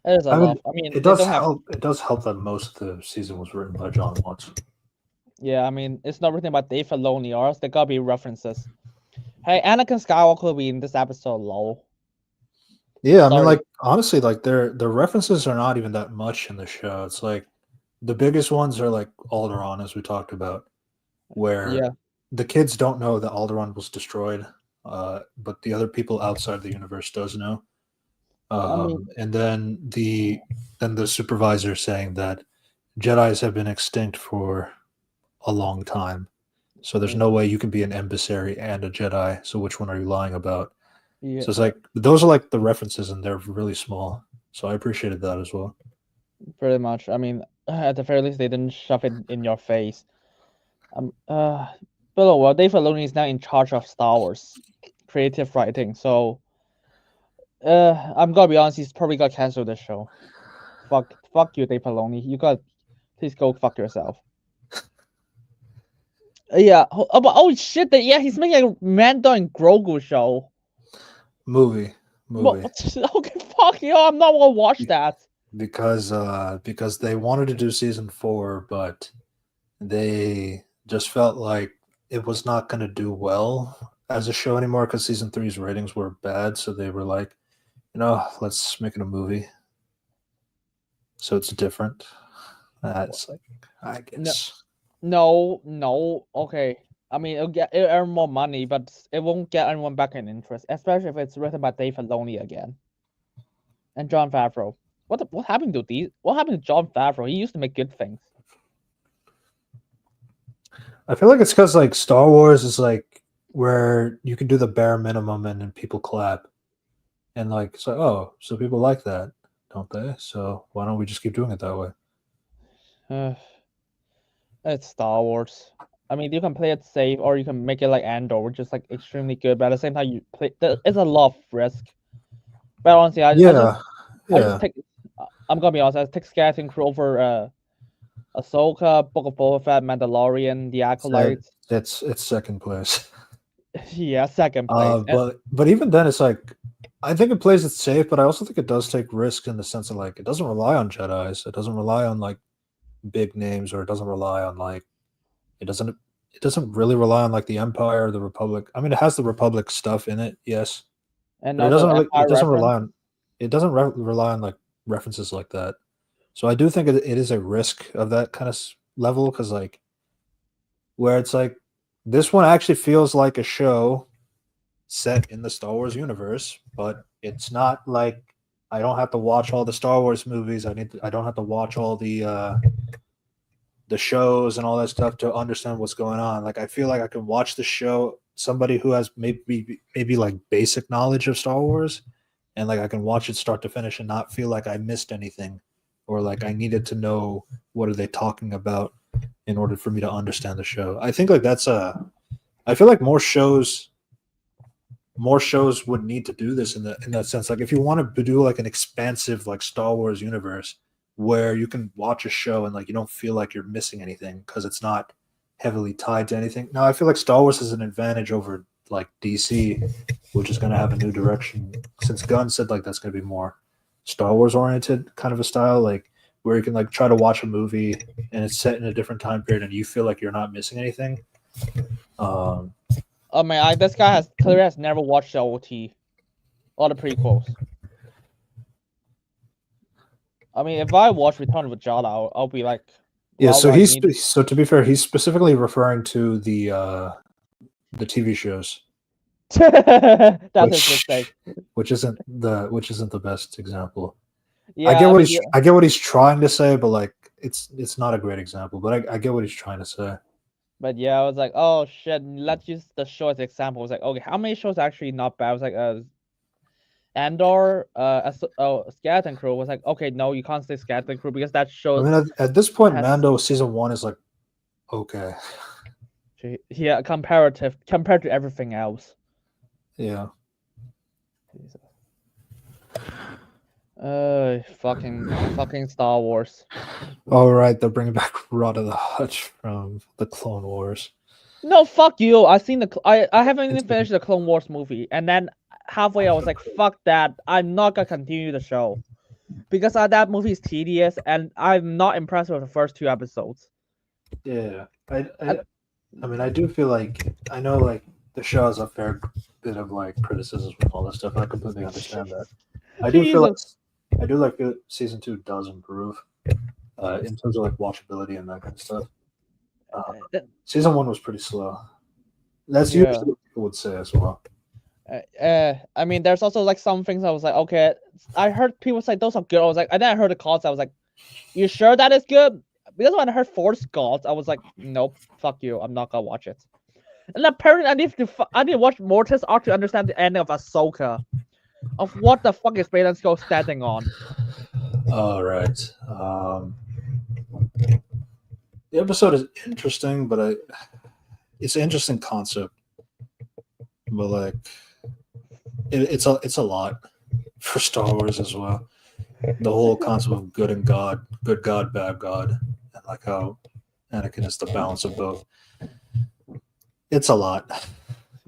It is a lot. I mean, it does help. It does help that most of the season was written by John Watts. Yeah, I mean, it's not written by Dave Filoni, or else there gotta be references. Hey, Anakin Skywalker will be in this episode, lol. Yeah, I mean, Sorry. like honestly, like their references are not even that much in the show. It's like the biggest ones are like Alderaan, as we talked about, where Yeah. the kids don't know that Alderaan was destroyed, but the other people outside the universe does know. I mean, And then the supervisor saying that Jedi's have been extinct for a long time, so there's yeah. no way you can be an emissary and a Jedi. So which one are you lying about? Yeah. So it's like those are like the references, and they're really small. So I appreciated that as well. Pretty much. I mean, at the very least, they didn't shove it in your face. Um. But oh well, Dave Filoni is now in charge of Star Wars creative writing, so I'm gonna be honest, he's probably gonna cancel the show. Fuck you, Dave Filoni. You got please go fuck yourself. Yeah. But oh shit! Yeah, he's making a Mando and Grogu show. Movie, But movie, okay, fuck you. I'm not gonna watch Be- that. because they wanted to do season 4, but they just felt like it was not going to do well as a show anymore because season three's ratings were bad. So they were like, let's make it a movie. So it's different. That's like, I No, guess. no. Okay. I mean, it'll earn more money, but it won't get anyone back in interest, especially if it's written by Dave Filoni again and John Favreau. What happened to these? What happened to John Favreau? He used to make good things. I feel like it's because like Star Wars is like where you can do the bare minimum and then people clap. And like, it's like, oh, so people like that, don't they? So why don't we just keep doing it that way? It's Star Wars. I mean, you can play it safe, or you can make it like Andor, which is like extremely good. But at the same time, you play. It's a lot of risk. But honestly, Yeah, I just yeah. take. I'm gonna be honest. I take Skeleton Crew over Ahsoka, Book of Boba Fett, Mandalorian, The That Acolyte. it's second place. Yeah, second place. But even then, it's like I think it plays it safe, but I also think it does take risks in the sense of like it doesn't rely on Jedi's, it doesn't rely on like big names, or it doesn't rely on like it doesn't it doesn't really rely on like the Empire or the Republic. I mean, it has the Republic stuff in it, yes, And but also it Empire doesn't reference. rely on rely on like references like that. So I do think it is a risk of that kind of level because like where it's like this one actually feels like a show set in the Star Wars universe, but it's not like I don't have to watch all the Star Wars movies. I don't have to watch all the shows and all that stuff to understand what's going on. Like I feel like I can watch the show somebody who has maybe like basic knowledge of Star Wars, and like I can watch it start to finish and not feel like I missed anything or like I needed to know what are they talking about in order for me to understand the show. I think like that's a I feel like more shows would need to do this in that sense. Like if you want to do like an expansive like Star Wars universe where you can watch a show and like you don't feel like you're missing anything because it's not heavily tied to anything. Now I feel like Star Wars has an advantage over like DC, which is going to have a new direction since Gunn said like that's going to be more Star Wars oriented kind of a style, like where you can like try to watch a movie and it's set in a different time period and you feel like you're not missing anything. Um, Oh man, this guy has never watched the OT or the prequels. I mean, if I watch Return of the Jedi, I'll be like, Yeah, well, so I need. so to be fair, he's specifically referring to the TV shows, That's his which mistake. which isn't the best example. Yeah, I mean, yeah, I get what he's trying to say, but like it's not a great example. But I get what he's trying to say. but yeah, I was like, oh shit, let's use the show as example. I was like, okay, how many shows are actually not bad? I was like, Andor, Skeleton Crew was like, okay, no, you can't say Skeleton Crew because that I show mean, at this point, has Mando season 1 is like okay, yeah compared to everything else. yeah. Fucking Star Wars. All right, they're bringing back Rod of the Hutt from the Clone Wars. No, fuck you. I haven't even finished the Clone Wars movie, and then halfway I was like, fuck that. I'm not gonna continue the show because that movie is tedious, and I'm not impressed with the first 2 episodes. Yeah, I mean, I do feel like I know like the show has a fair bit of like criticism and all this stuff. And I completely understand that. I do feel like Jesus. I do like that season 2 does improve in terms of like watchability and that kind of stuff. Season 1 was pretty slow. That's Yeah. usually what people would say as well. I mean, there's also like some things I was like, okay, I heard people say those are good. I was like, and then I heard the calls. I was like, you sure that is good? Because when I heard Force Gods, I was like, nope, fuck you, I'm not gonna watch it. And apparently, I need to watch Mortis arc to understand the ending of Ahsoka, of what the fuck is Brayden Skull standing on. All right. The episode is interesting, but it's an interesting concept. But like, it's a lot for Star Wars as well. The whole concept of good God, bad God, and like how Anakin is the balance of both. It's a lot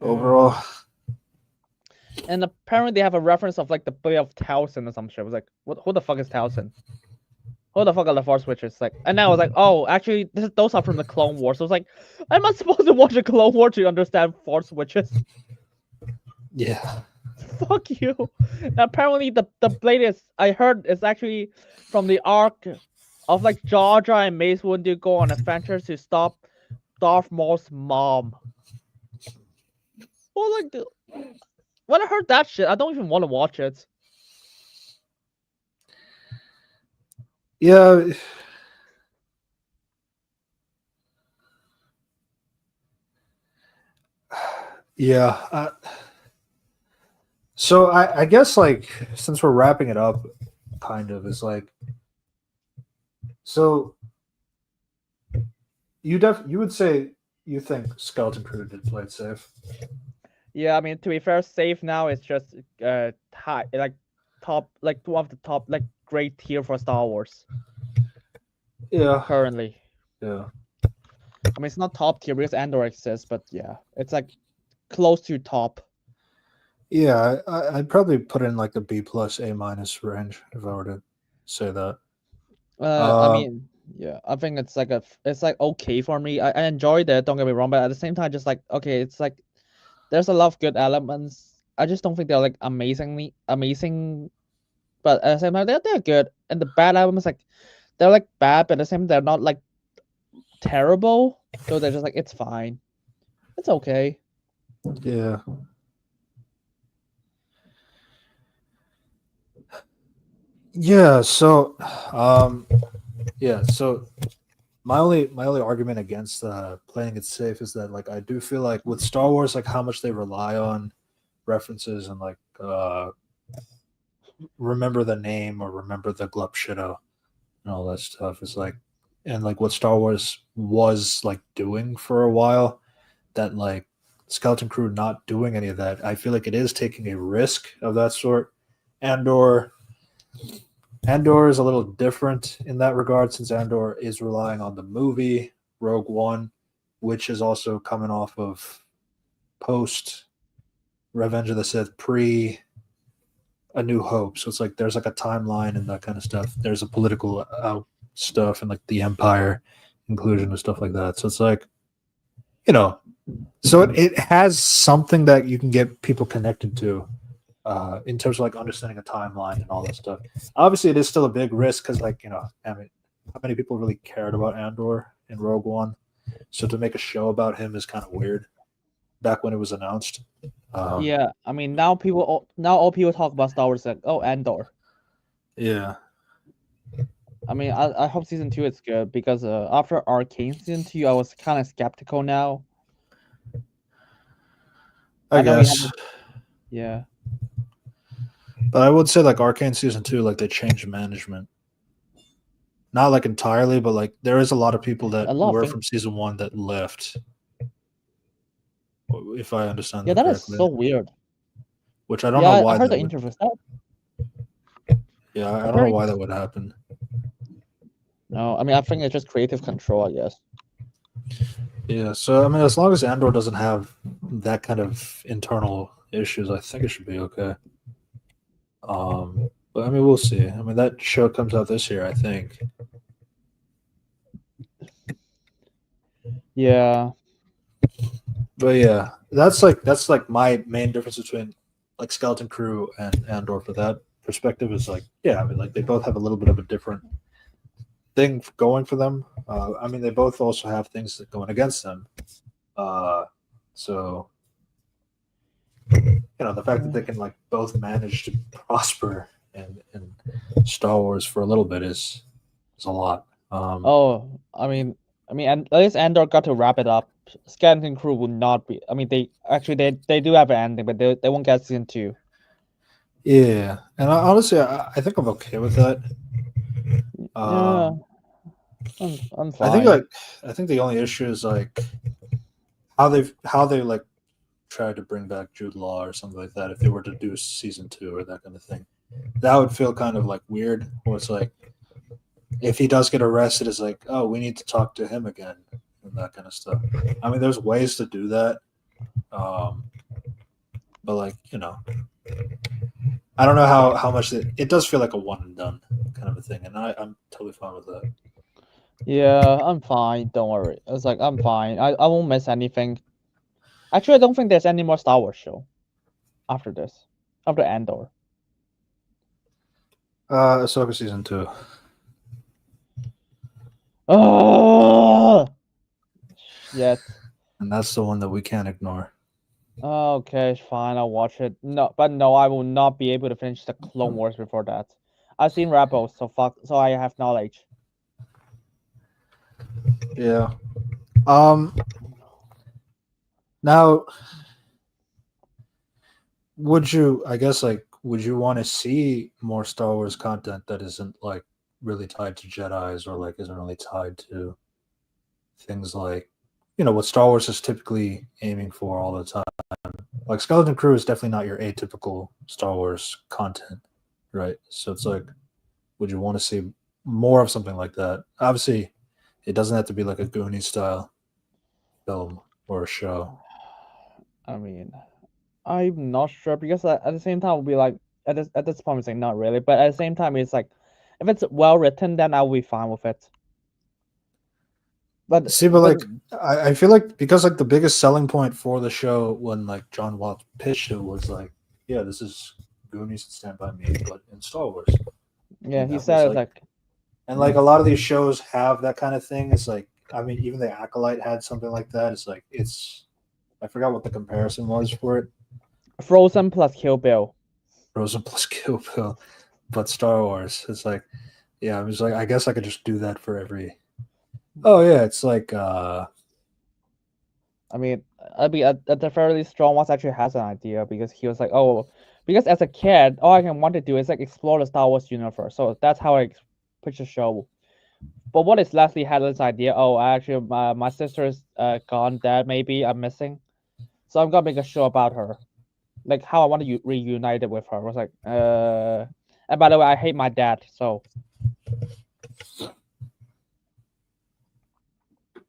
overall. And apparently, they have a reference of like the Blade of Towson or some shit. I was like, who the fuck is Towson? Who the fuck are the Force Witches? Like, and then I was like, oh, actually, those are from the Clone Wars. So I was like, I'm not supposed to watch a Clone War to understand Force Witches. Yeah. Fuck you. Now, apparently, the blade I heard is actually from the arc of like Jar Jar and Mace Windu go on adventures to stop Darth Maul's mom. Well, like, when I heard that shit, I don't even want to watch it. Yeah. Yeah. So I guess like since we're wrapping it up, kind of is like, so you would say you think Skeleton Crew did play it safe. Yeah, I mean, to be fair, safe now is just high, like top, like one of the top, like great tier for Star Wars. Yeah. Currently. Yeah. I mean, it's not top tier because Andor exists, but yeah, it's like close to top. Yeah, I'd probably put in like the B plus A minus range if I were to say that. I mean, yeah, I think it's like it's like okay for me. I enjoyed it. Don't get me wrong, but at the same time, just like okay, it's like there's a lot of good elements. I just don't think they're like amazing, but at the same time, they're good. And the bad elements, like they're like bad, but at the same time, they're not like terrible. So they're just like it's fine, it's okay. Yeah. Yeah. So, So my only argument against playing it safe is that like I do feel like with Star Wars, like how much they rely on references and like remember the name or remember the glup shido and all that stuff is like, and like what Star Wars was like doing for a while, that like Skeleton Crew not doing any of that, I feel like it is taking a risk of that sort. Andor is a little different in that regard since Andor is relying on the movie Rogue One, which is also coming off of post Revenge of the Sith, pre A New Hope. So it's like there's like a timeline and that kind of stuff. There's a political stuff and like the Empire inclusion and stuff like that. So it's like, so it has something that you can get people connected to in terms of like understanding a timeline and all that stuff. Obviously, it is still a big risk because, like, I mean, how many people really cared about Andor in Rogue One? So to make a show about him is kind of weird. Back when it was announced. Yeah, I mean now all people talk about Star Wars like Andor. Yeah. I mean I hope season 2 is good because after Arcane season 2 I was kind of skeptical now. I guess. Yeah. But I would say like Arcane season 2, like they changed management. Not like entirely, but like there is a lot of people that were from season 1 that left. If I understand that correctly. is so weird. Which I don't know why. I heard the interview. Yeah, I don't know why that would happen. No, I mean I think it's just creative control, I guess. Yeah, so I mean, as long as Andor doesn't have that kind of internal issues, I think it should be okay. But I mean, we'll see. I mean, that show comes out this year, I think. Yeah. But yeah, that's like my main difference between like Skeleton Crew and Andor for that perspective is like, yeah, I mean, like they both have a little bit of a different thing going for them. I mean, they both also have things that going against them. So the fact that they can like both manage to prosper in Star Wars for a little bit is a lot. I mean, and at least Andor got to wrap it up. Skeleton Crew would not be. I mean, they do have an ending, but they won't get season 2. Yeah, and honestly, I think I'm okay with that. Yeah, I'm fine. I think the only issue is like how they like tried to bring back Jude Law or something like that. If they were to do season 2 or that kind of thing, that would feel kind of like weird. Or it's like if he does get arrested, it's like, oh, we need to talk to him again and that kind of stuff. I mean, there's ways to do that, but like I don't know how much it does feel like a one and done kind of a thing, and I'm totally fine with that. Yeah, I'm fine. Don't worry. It's like I'm fine. I won't miss anything. Actually, I don't think there's any more Star Wars show after this, after Andor. Ahsoka season 2. Oh, shit. And that's the one that we can't ignore. Okay, fine. I'll watch it. No, I will not be able to finish the Clone Wars before that. I've seen Rebels, so I have knowledge. Yeah. Now, would you want to see more Star Wars content that isn't like really tied to Jedis or like isn't really tied to things like what Star Wars is typically aiming for all the time? Like Skeleton Crew is definitely not your atypical Star Wars content, right? So it's like, would you want to see more of something like that? Obviously, it doesn't have to be like a Goonies style film or a show. I mean, I'm not sure because at the same time, we'll be like at this point, it's like not really, but at the same time, it's like if it's well written, then I'll be fine with it. But like I feel like because like the biggest selling point for the show when like John Watts pitched it was like, yeah, this is Goonies and Stand By Me, but in Star Wars. Yeah, he said like and like a lot of these shows have that kind of thing. It's like, I mean, even the Acolyte had something like that. It's like I forgot what the comparison was for it. Frozen plus Kill Bill. Frozen plus Kill Bill, but Star Wars. It's like, yeah, I was like, I guess I could just do that for every. Oh yeah, it's like. I mean, at the very Strong Watts actually has an idea because he was like, oh, because as a kid, all I can want to do is like explore the Star Wars universe. So that's how I pitch the show. But what is Leslie Hadley's idea? Oh, actually, my sister's gone, dead. Maybe I'm missing, so I'm gonna make a show about her, like how I want to reunite it with her. I was like, and by the way, I hate my dad, so.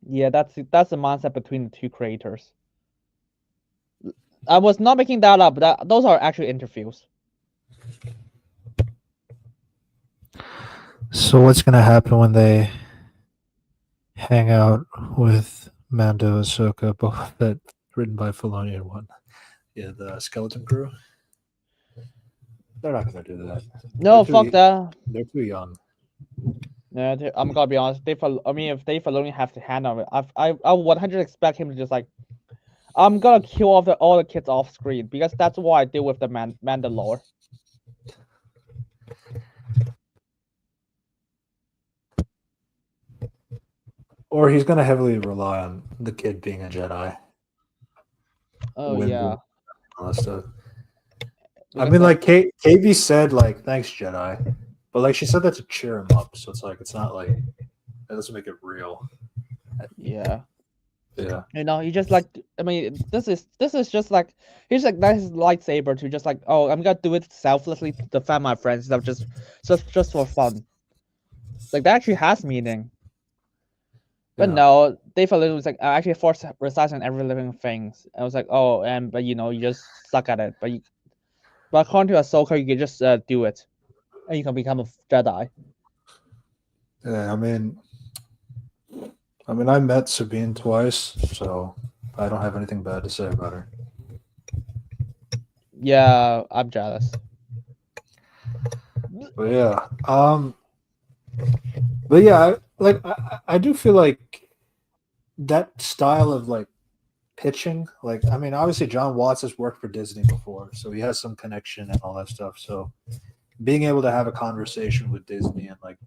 Yeah, that's the mindset between the two creators. I was not making that up. Those are actually interviews. So what's gonna happen when they hang out with Mando, Ahsoka, Boba Fett, written by Filoni and one? Yeah, the Skeleton Crew. They're not gonna do that. No, fuck that. They're too young. Yeah, I'm gonna be honest. If Dave Filoni have to handle it, I 100 expect him to just like, I'm gonna kill all the kids off screen because that's what I do with the Mandalore. Or he's gonna heavily rely on the kid being a Jedi. Oh yeah. All that stuff. I mean, like KB said, like, thanks Jedi, but like she said that to cheer him up. So it's like it's not like that doesn't make it real. Yeah. Yeah. He just like, I mean, this is just like he's like that's his lightsaber to just like, oh, I'm gonna do it selflessly to defend my friends, stuff just for fun. Like that actually has meaning. But no, Dave Filoni was like, I actually force resides on every living thing. I was like, oh, but you just suck at it. But according to Ahsoka, you can just do it, and you can become a Jedi. Yeah, I mean, I met Sabine twice, so I don't have anything bad to say about her. Yeah, I'm jealous. But yeah, but yeah, I do feel like that style of like pitching, like I mean, obviously John Watts has worked for Disney before, so he has some connection and all that stuff. So being able to have a conversation with Disney and like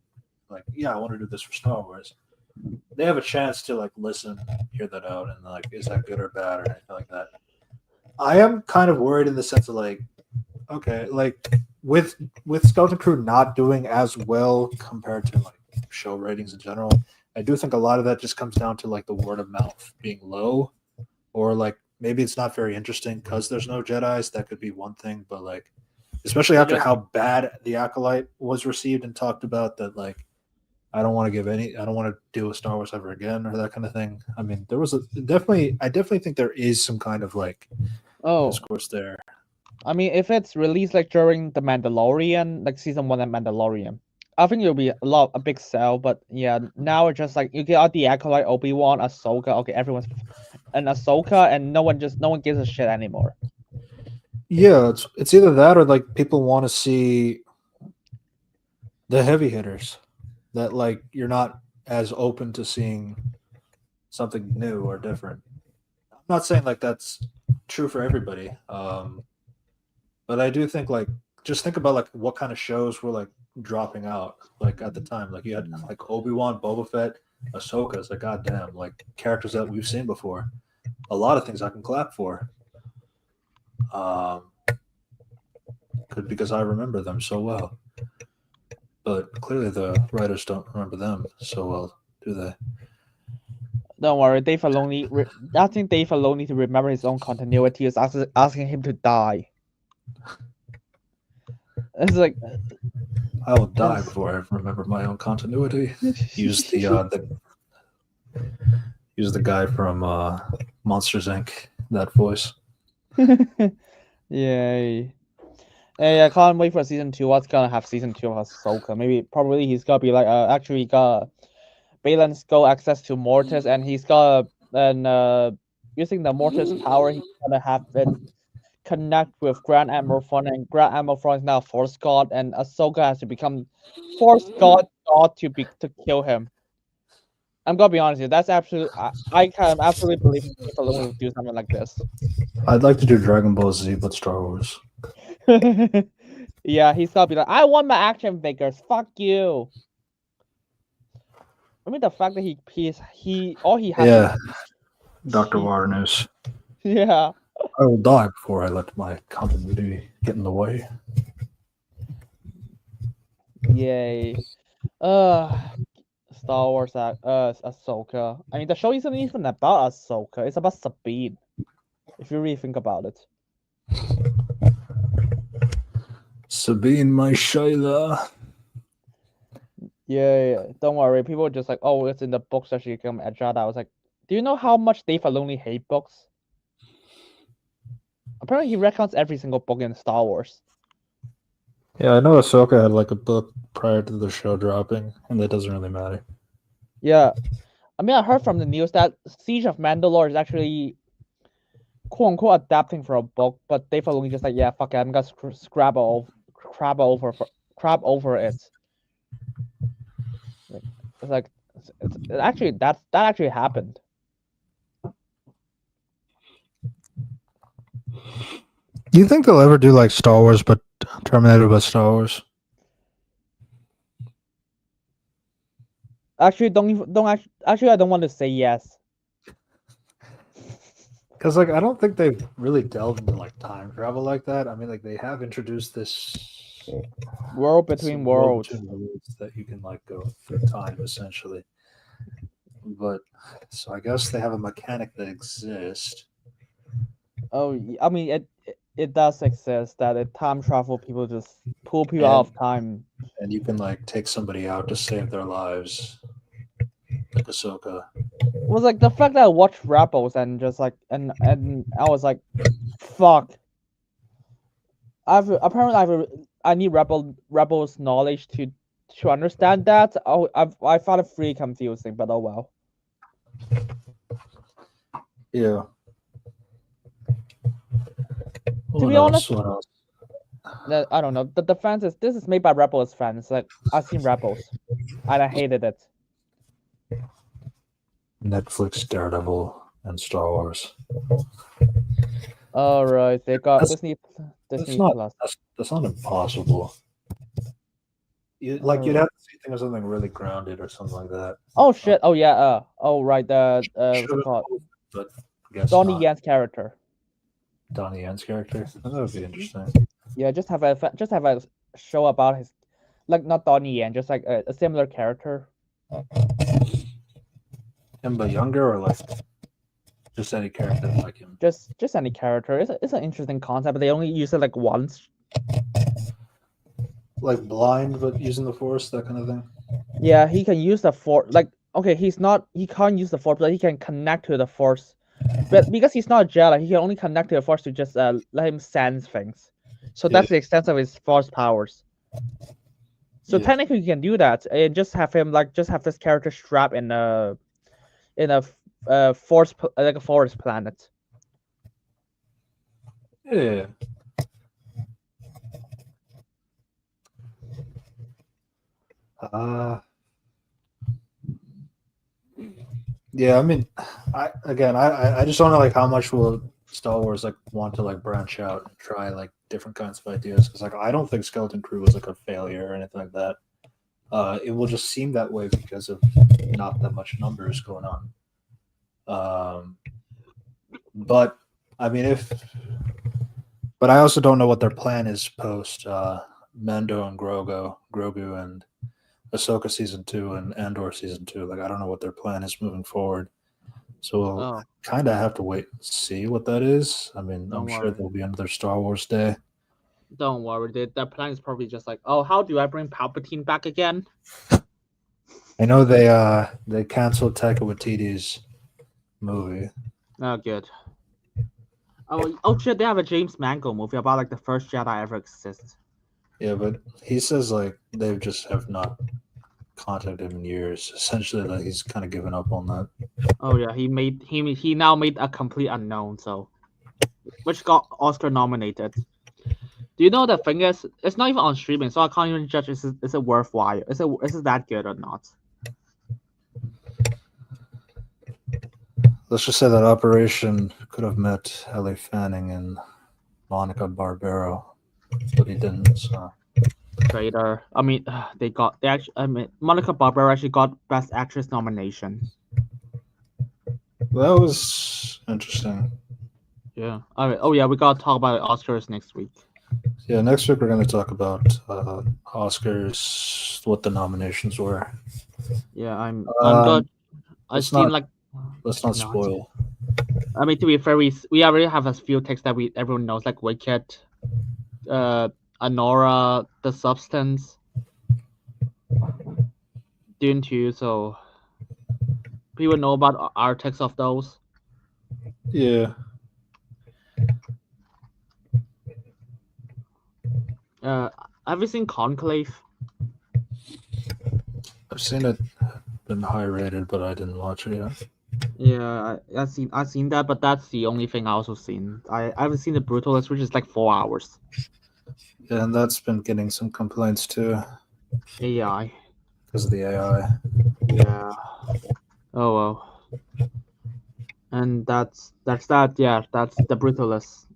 yeah, I want to do this for Star Wars. They have a chance to like listen, hear that out, and like, is that good or bad or anything like that. I am kind of worried in the sense of like, okay, like with Skeleton Crew not doing as well compared to like show ratings in general, I do think a lot of that just comes down to like the word of mouth being low, or like maybe it's not very interesting because there's no Jedi's. That could be one thing, but like especially after how bad the Acolyte was received and talked about, that like I don't want to deal with Star Wars ever again or that kind of thing. I mean, there was I definitely think there is some kind of like discourse there. I mean, if it's released like during the Mandalorian, like season 1 of Mandalorian, I think it'll be a big sell. But yeah, now it's just like you get out the Acolyte, Obi-Wan, Ahsoka. Okay, everyone's and Ahsoka, and no one gives a shit anymore. Yeah, it's either that or like people want to see the heavy hitters that like you're not as open to seeing something new or different. I'm not saying like that's true for everybody, but I do think like just think about like what kind of shows were like dropping out like at the time. Like you had like Obi-Wan, Boba Fett, Ahsoka. It's like goddamn, like characters that we've seen before. A lot of things I can clap for. Because I remember them so well. But clearly the writers don't remember them so well, do they? Don't worry, Dave Filoni. Asking Dave Filoni to remember his own continuity is asking him to die. It's like I will die before I remember my own continuity. Use the guy from Monsters Inc. That voice. Yay! Hey, I can't wait for season 2. What's gonna have season 2 of Ahsoka? Probably he's gonna be like actually got Balan's go access to Mortis, and he's got using the Mortis power, he's gonna have it connect with Grand Admiral Thrawn, and Grand Admiral Thrawn is now Force God, and Ahsoka has to become Force God to kill him. I'm gonna be honest with you, that's absolute. I can absolutely believe Dave Filoni would do something like this. I'd like to do Dragon Ball Z, but Star Wars. Yeah, he's gonna be like, I want my action figures. Fuck you. I mean, the fact that all he has. Yeah, Dr. Water News. Yeah. I will die before I let my continuity get in the way. Yay. Star Wars Ahsoka. I mean, the show isn't even about Ahsoka. It's about Sabine. If you really think about it. Sabine, my Shayla. Yeah. Don't worry. People are just like, oh, it's in the books that she became a Jedi. I was like, do you know how much Dave Filoni hate books? Apparently, he recounts every single book in Star Wars. Yeah, I know Ahsoka had like a book prior to the show dropping, and that doesn't really matter. Yeah. I mean, I heard from the news that Siege of Mandalore is actually quote unquote adapting for a book, but Dave Filoni just like, yeah, fuck it, I'm gonna crab over it. It's like it's actually that actually happened. Do you think they'll ever do like Star Wars, but Terminator but Star Wars? Actually, I don't want to say yes. Because like I don't think they've really delved into like time travel like that. I mean, like they have introduced this world between worlds that you can like go through time essentially. But so I guess they have a mechanic that exists. Oh, I mean it does exist that a time travel people just pull people out of time, and you can like take somebody out to save their lives, like Ahsoka. It was like the fact that I watched Rebels and just like and I was like, fuck. I need Rebels knowledge to understand that. I found it pretty confusing, but oh well. Yeah. To be honest, I don't know. The fans is this is made by Rebels fans. Like I've seen Rebels, and I hated it. Netflix, Daredevil, and Star Wars. All right, they got That's- Disney That's not Plus. that's not impossible. You'd have to think of something really grounded or something like that. Oh shit! Oh yeah. Oh right. What's it called? But I guess Donnie not. Yan's character. Donnie Yen's character. That would be interesting. Yeah, just have a show about his, like not Donnie Yen, just like a similar character. Him, but younger, or like just any character like him. Just any character. It's an interesting concept, but they only use it like once. Like blind, but using the Force, that kind of thing. Yeah, he can use the force. Like okay, he can't use the force, but he can connect to the force. But because he's not a Jedi, he can only connect to the force to just let him sense things. So that's the extent of his force powers. So technically, he can do that, and just have him just have this character strapped in a force like a forest planet. Yeah. Yeah, I mean, I just don't know like how much will Star Wars like want to like branch out and try like different kinds of ideas, because like I don't think Skeleton Crew was like a failure or anything like that. It will just seem that way because of not that much numbers going on. But I mean, but I also don't know what their plan is post Mando and Grogu and Ahsoka season 2 and Andor season 2. Like I don't know what their plan is moving forward. So we'll kind of have to wait and see what that is. I mean, I'm sure there'll be another Star Wars day. Don't worry. Their plan is probably just like, oh, how do I bring Palpatine back again? I know they canceled Taika Waititi's movie. Oh, good. Oh shit! They have a James Mango movie about like the first Jedi ever exists. Yeah, but he says like they just have not contacted him in years. Essentially, like he's kind of given up on that. Oh yeah, he now made a complete unknown, so which got Oscar nominated. Do you know the thing is, it's not even on streaming, so I can't even judge is it worthwhile? Is it that good or not? Let's just say that Operation could have met Ellie Fanning and Monica Barbaro, but he didn't. So. Traitor. I mean, Monica Barbaro actually got Best Actress nomination. That was interesting. Yeah. All right. Oh yeah, we gotta talk about Oscars next week. Yeah, next week we're going to talk about Oscars, what the nominations were. Yeah, I'm good. Let's not spoil. I mean, to be fair, we already have a few texts that everyone knows, like Wicked, Anora, The Substance, Dune 2, so people know about our text of those. Yeah. Have you seen Conclave? I've seen it, been high rated, but I didn't watch it yet. Yeah, I've seen that, but that's the only thing I also seen. I haven't seen The Brutalist, which is like 4 hours. Yeah, and that's been getting some complaints too. AI. Because of the AI. Yeah. Oh well. And that's that. Yeah, that's The Brutalist,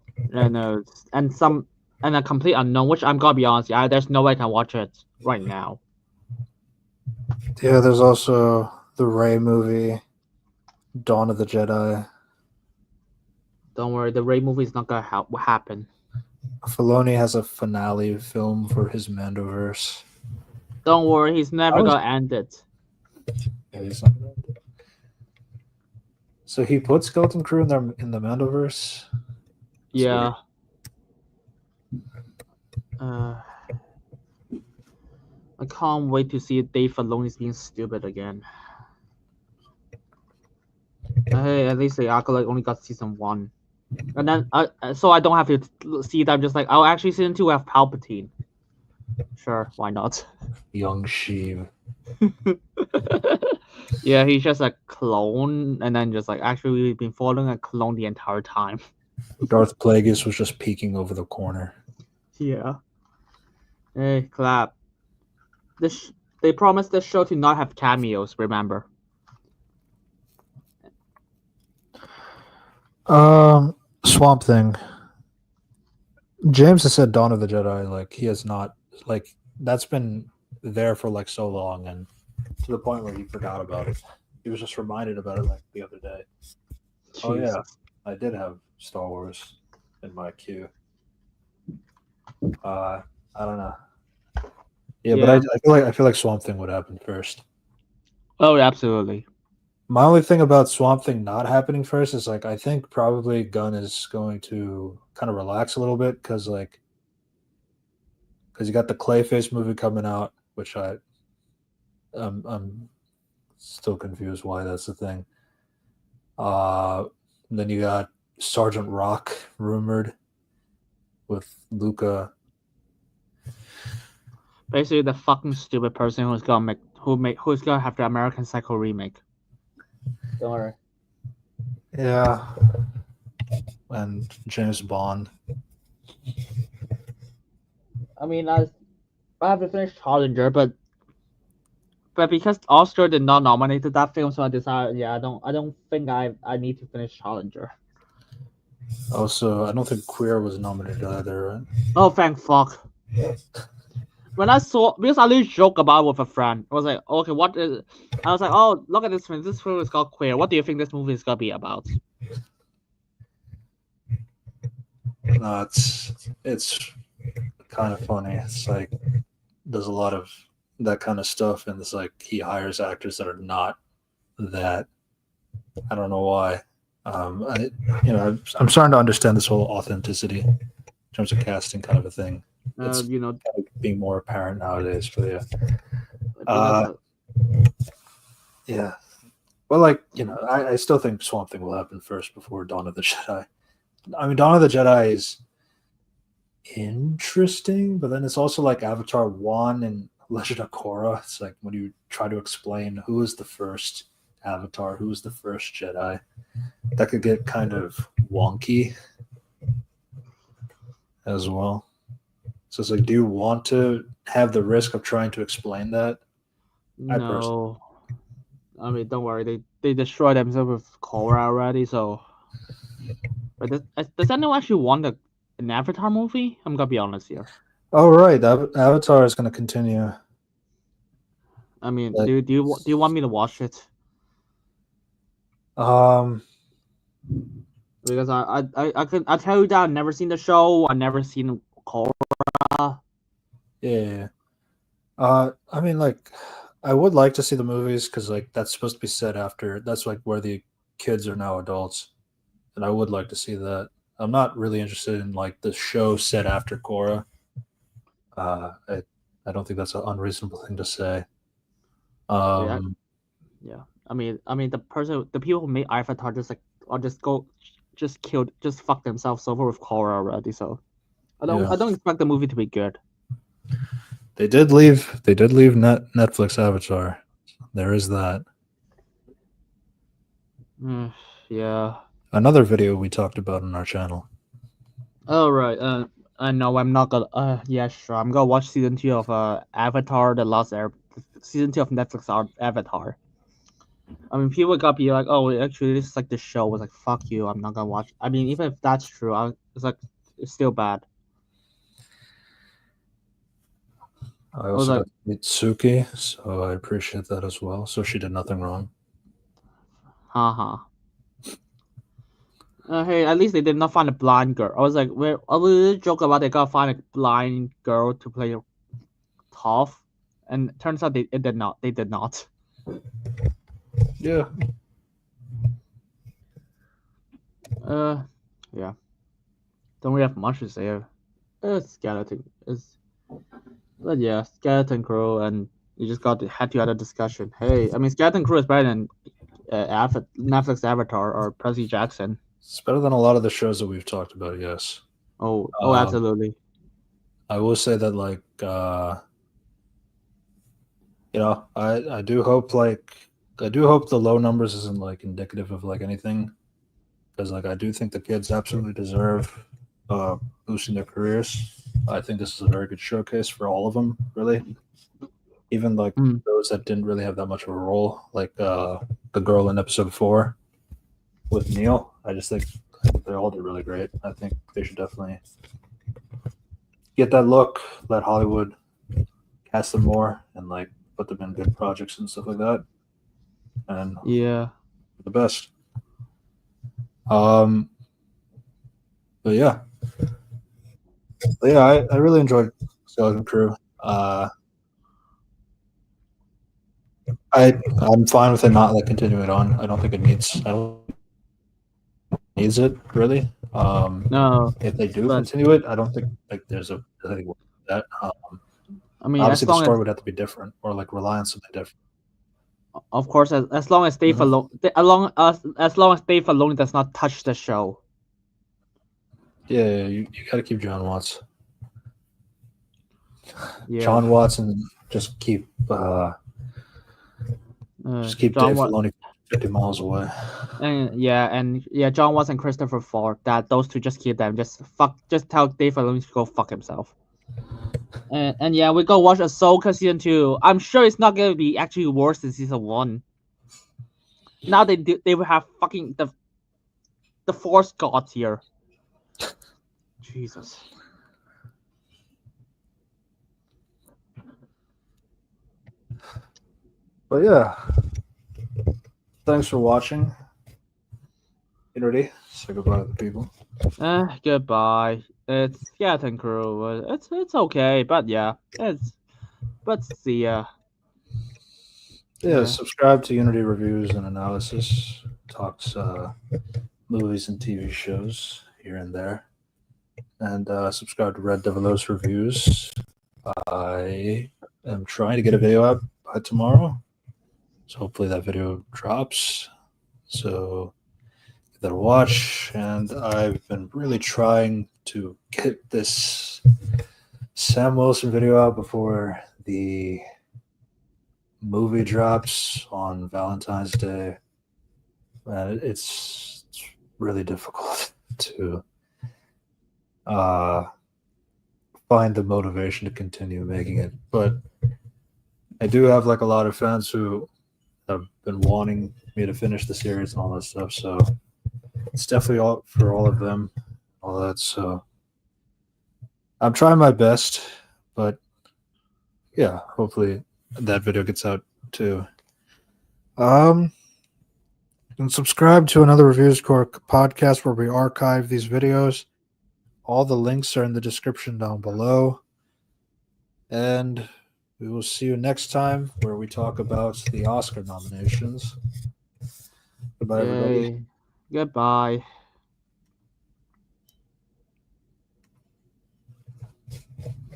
and a complete unknown. Which I'm gonna be honest, yeah, there's no way I can watch it right now. Yeah, there's also the Rey movie, Dawn of the Jedi. Don't worry, the Rey movie is not gonna happen. Filoni has a finale film for his Mandoverse. Don't worry, he's never gonna end it. Yeah, he's not gonna end it. So he put Skeleton Crew in the Mandoverse? Yeah. I can't wait to see Dave Filoni's being stupid again. Hey, at least the Acolyte only got season 1. And then, so I don't have to see them. Just like, oh, actually, season 2 have Palpatine. Sure, why not? Young Sheev. Yeah, he's just a clone, and then just like, actually, we've been following a clone the entire time. Darth Plagueis was just peeking over the corner. Yeah. Hey, clap. They promised this show to not have cameos. Remember? Swamp Thing. James has said Dawn of the Jedi. Like he has not. Like that's been there for like so long, and to the point where he forgot about it. He was just reminded about it like the other day. Oh yeah, Jesus. I did have Star Wars in my queue. I don't know. Yeah, but Yeah. I feel like Swamp Thing would happen first. Oh, absolutely. My only thing about Swamp Thing not happening first is like I think probably Gunn is going to kind of relax a little bit because you got the Clayface movie coming out, which I'm still confused why that's the thing. Uh, then you got Sergeant Rock rumored with Luca. Basically, the fucking stupid person who's gonna have the American Psycho remake. Don't worry. Yeah, and James Bond. I mean, I have to finish Challenger, but because Oscar did not nominate that film, so I decided, yeah, I don't think I need to finish Challenger. Also, I don't think Queer was nominated either, right? Oh, thank fuck. When I saw, because I literally joke about it with a friend, I was like, okay, what is? I was like, oh, look at this film. This film is called Queer. What do you think this movie is gonna be about? No, it's kind of funny. It's like there's a lot of that kind of stuff, and it's like he hires actors that are not that. I don't know why. I'm starting to understand this whole authenticity in terms of casting kind of a thing. It's You know, kind of being more apparent nowadays for you. because Yeah. Well, like, I still think Swamp Thing will happen first before Dawn of the Jedi. I mean, Dawn of the Jedi is interesting, but then it's also like Avatar 1 and Legend of Korra. It's like when you try to explain who is the first Avatar, who is the first Jedi, that could get kind of wonky as well. So it's like, do you want to have the risk of trying to explain that? I personally, no, I mean, don't worry. They destroyed themselves with Korra already. So, but does anyone actually want an Avatar movie? I'm gonna be honest here. oh right, Avatar is going to continue. I mean, But, do you want me to watch it? um, Because I tell you that I've never seen the show. I've never seen Korra. yeah. I mean, like, I would like to see the movies because, like, that's supposed to be set after. That's like where the kids are now adults, and I would like to see that. I'm not really interested in like the show set after Korra. Uh, I, I don't think that's an unreasonable thing to say. Yeah, Um, yeah. The people who made Avatar just like or just killed, just fucked themselves over with Korra already. So yeah, I don't expect the movie to be good. they did leave. They did leave Netflix Avatar. There is that. Yeah. Another video we talked about on our channel. All right. No, I'm not gonna. Yeah, sure. I'm gonna watch season 2 of Avatar: The Last Air. Season 2 of Netflix Avatar. I mean, people got be like, oh, actually, this is like the show. Was like, fuck you. I'm not gonna watch. I mean, even if that's true, it's like it's still bad. I I was also like, got to meet Suki, so I appreciate that as well. So she did nothing wrong. haha. Hey, at least they did not find a blind girl. I was like, where I was joke about they gotta find a blind girl to play Toph, and it turns out it did not. They did not. Yeah. Yeah. Don't really have much to say. Skeleton is, but yeah, Skeleton Crew, and you just had to have a discussion. Hey, I mean, Skeleton Crew is better than Netflix Avatar or Percy Jackson. It's better than a lot of the shows that we've talked about, yes. Oh, Um, absolutely. I will say that, like, I do hope, I do hope the low numbers isn't, like, indicative of, like, anything. Because, like, I do think the kids absolutely deserve boosting their careers. I think this is a very good showcase for all of them, really. Even like those that didn't really have that much of a role, like the girl in episode 4 with Neil. I think they all did really great. I think they should definitely get that look, let Hollywood cast them more, and like put them in good projects and stuff like that. And yeah, the best. But yeah, I really enjoyed Skeleton Crew. I'm fine with it not like continuing it on. I don't think it needs. I don't needs it really. no, If they do but continue it, I don't think like there's anything with that. I mean, Obviously, as the long story as, would have to be different or like rely on something different. of course, as long as Dave Mhm. Filoni, as long as Dave Filoni does not touch the show. Yeah, you got to keep John Watts. Yeah, John Watson just keep John Dave Watt, Filoni 50 miles away. and John Watts and Christopher Ford. That those two just keep them. Just tell Dave Filoni to go fuck himself. And yeah, we go watch Ahsoka season 2. I'm sure it's not gonna be actually worse than season 1. Now they will have fucking the Force gods here. Jesus. But yeah, thanks for watching. You ready? Say goodbye to the people. Goodbye. It's Skeleton Crew. It's okay, but yeah, see ya. Yeah, subscribe to Unity Reviews and Analysis. Talks movies and TV shows here and there. And subscribe to Red Devilosa Reviews. I am trying to get a video out by tomorrow. So hopefully that video drops. So give that a watch. And I've been really trying to get this Sam Wilson video out before the movie drops on Valentine's Day. It's really difficult to find the motivation to continue making it. But I do have like a lot of fans who have been wanting me to finish the series and all that stuff. So it's definitely all for all of them, all that. So I'm trying my best, but yeah, hopefully that video gets out too. And subscribe to another Reviews Corp podcast where we archive these videos. All the links are in the description down below. And we will see you next time where we talk about the Oscar nominations. Goodbye, everybody. Goodbye.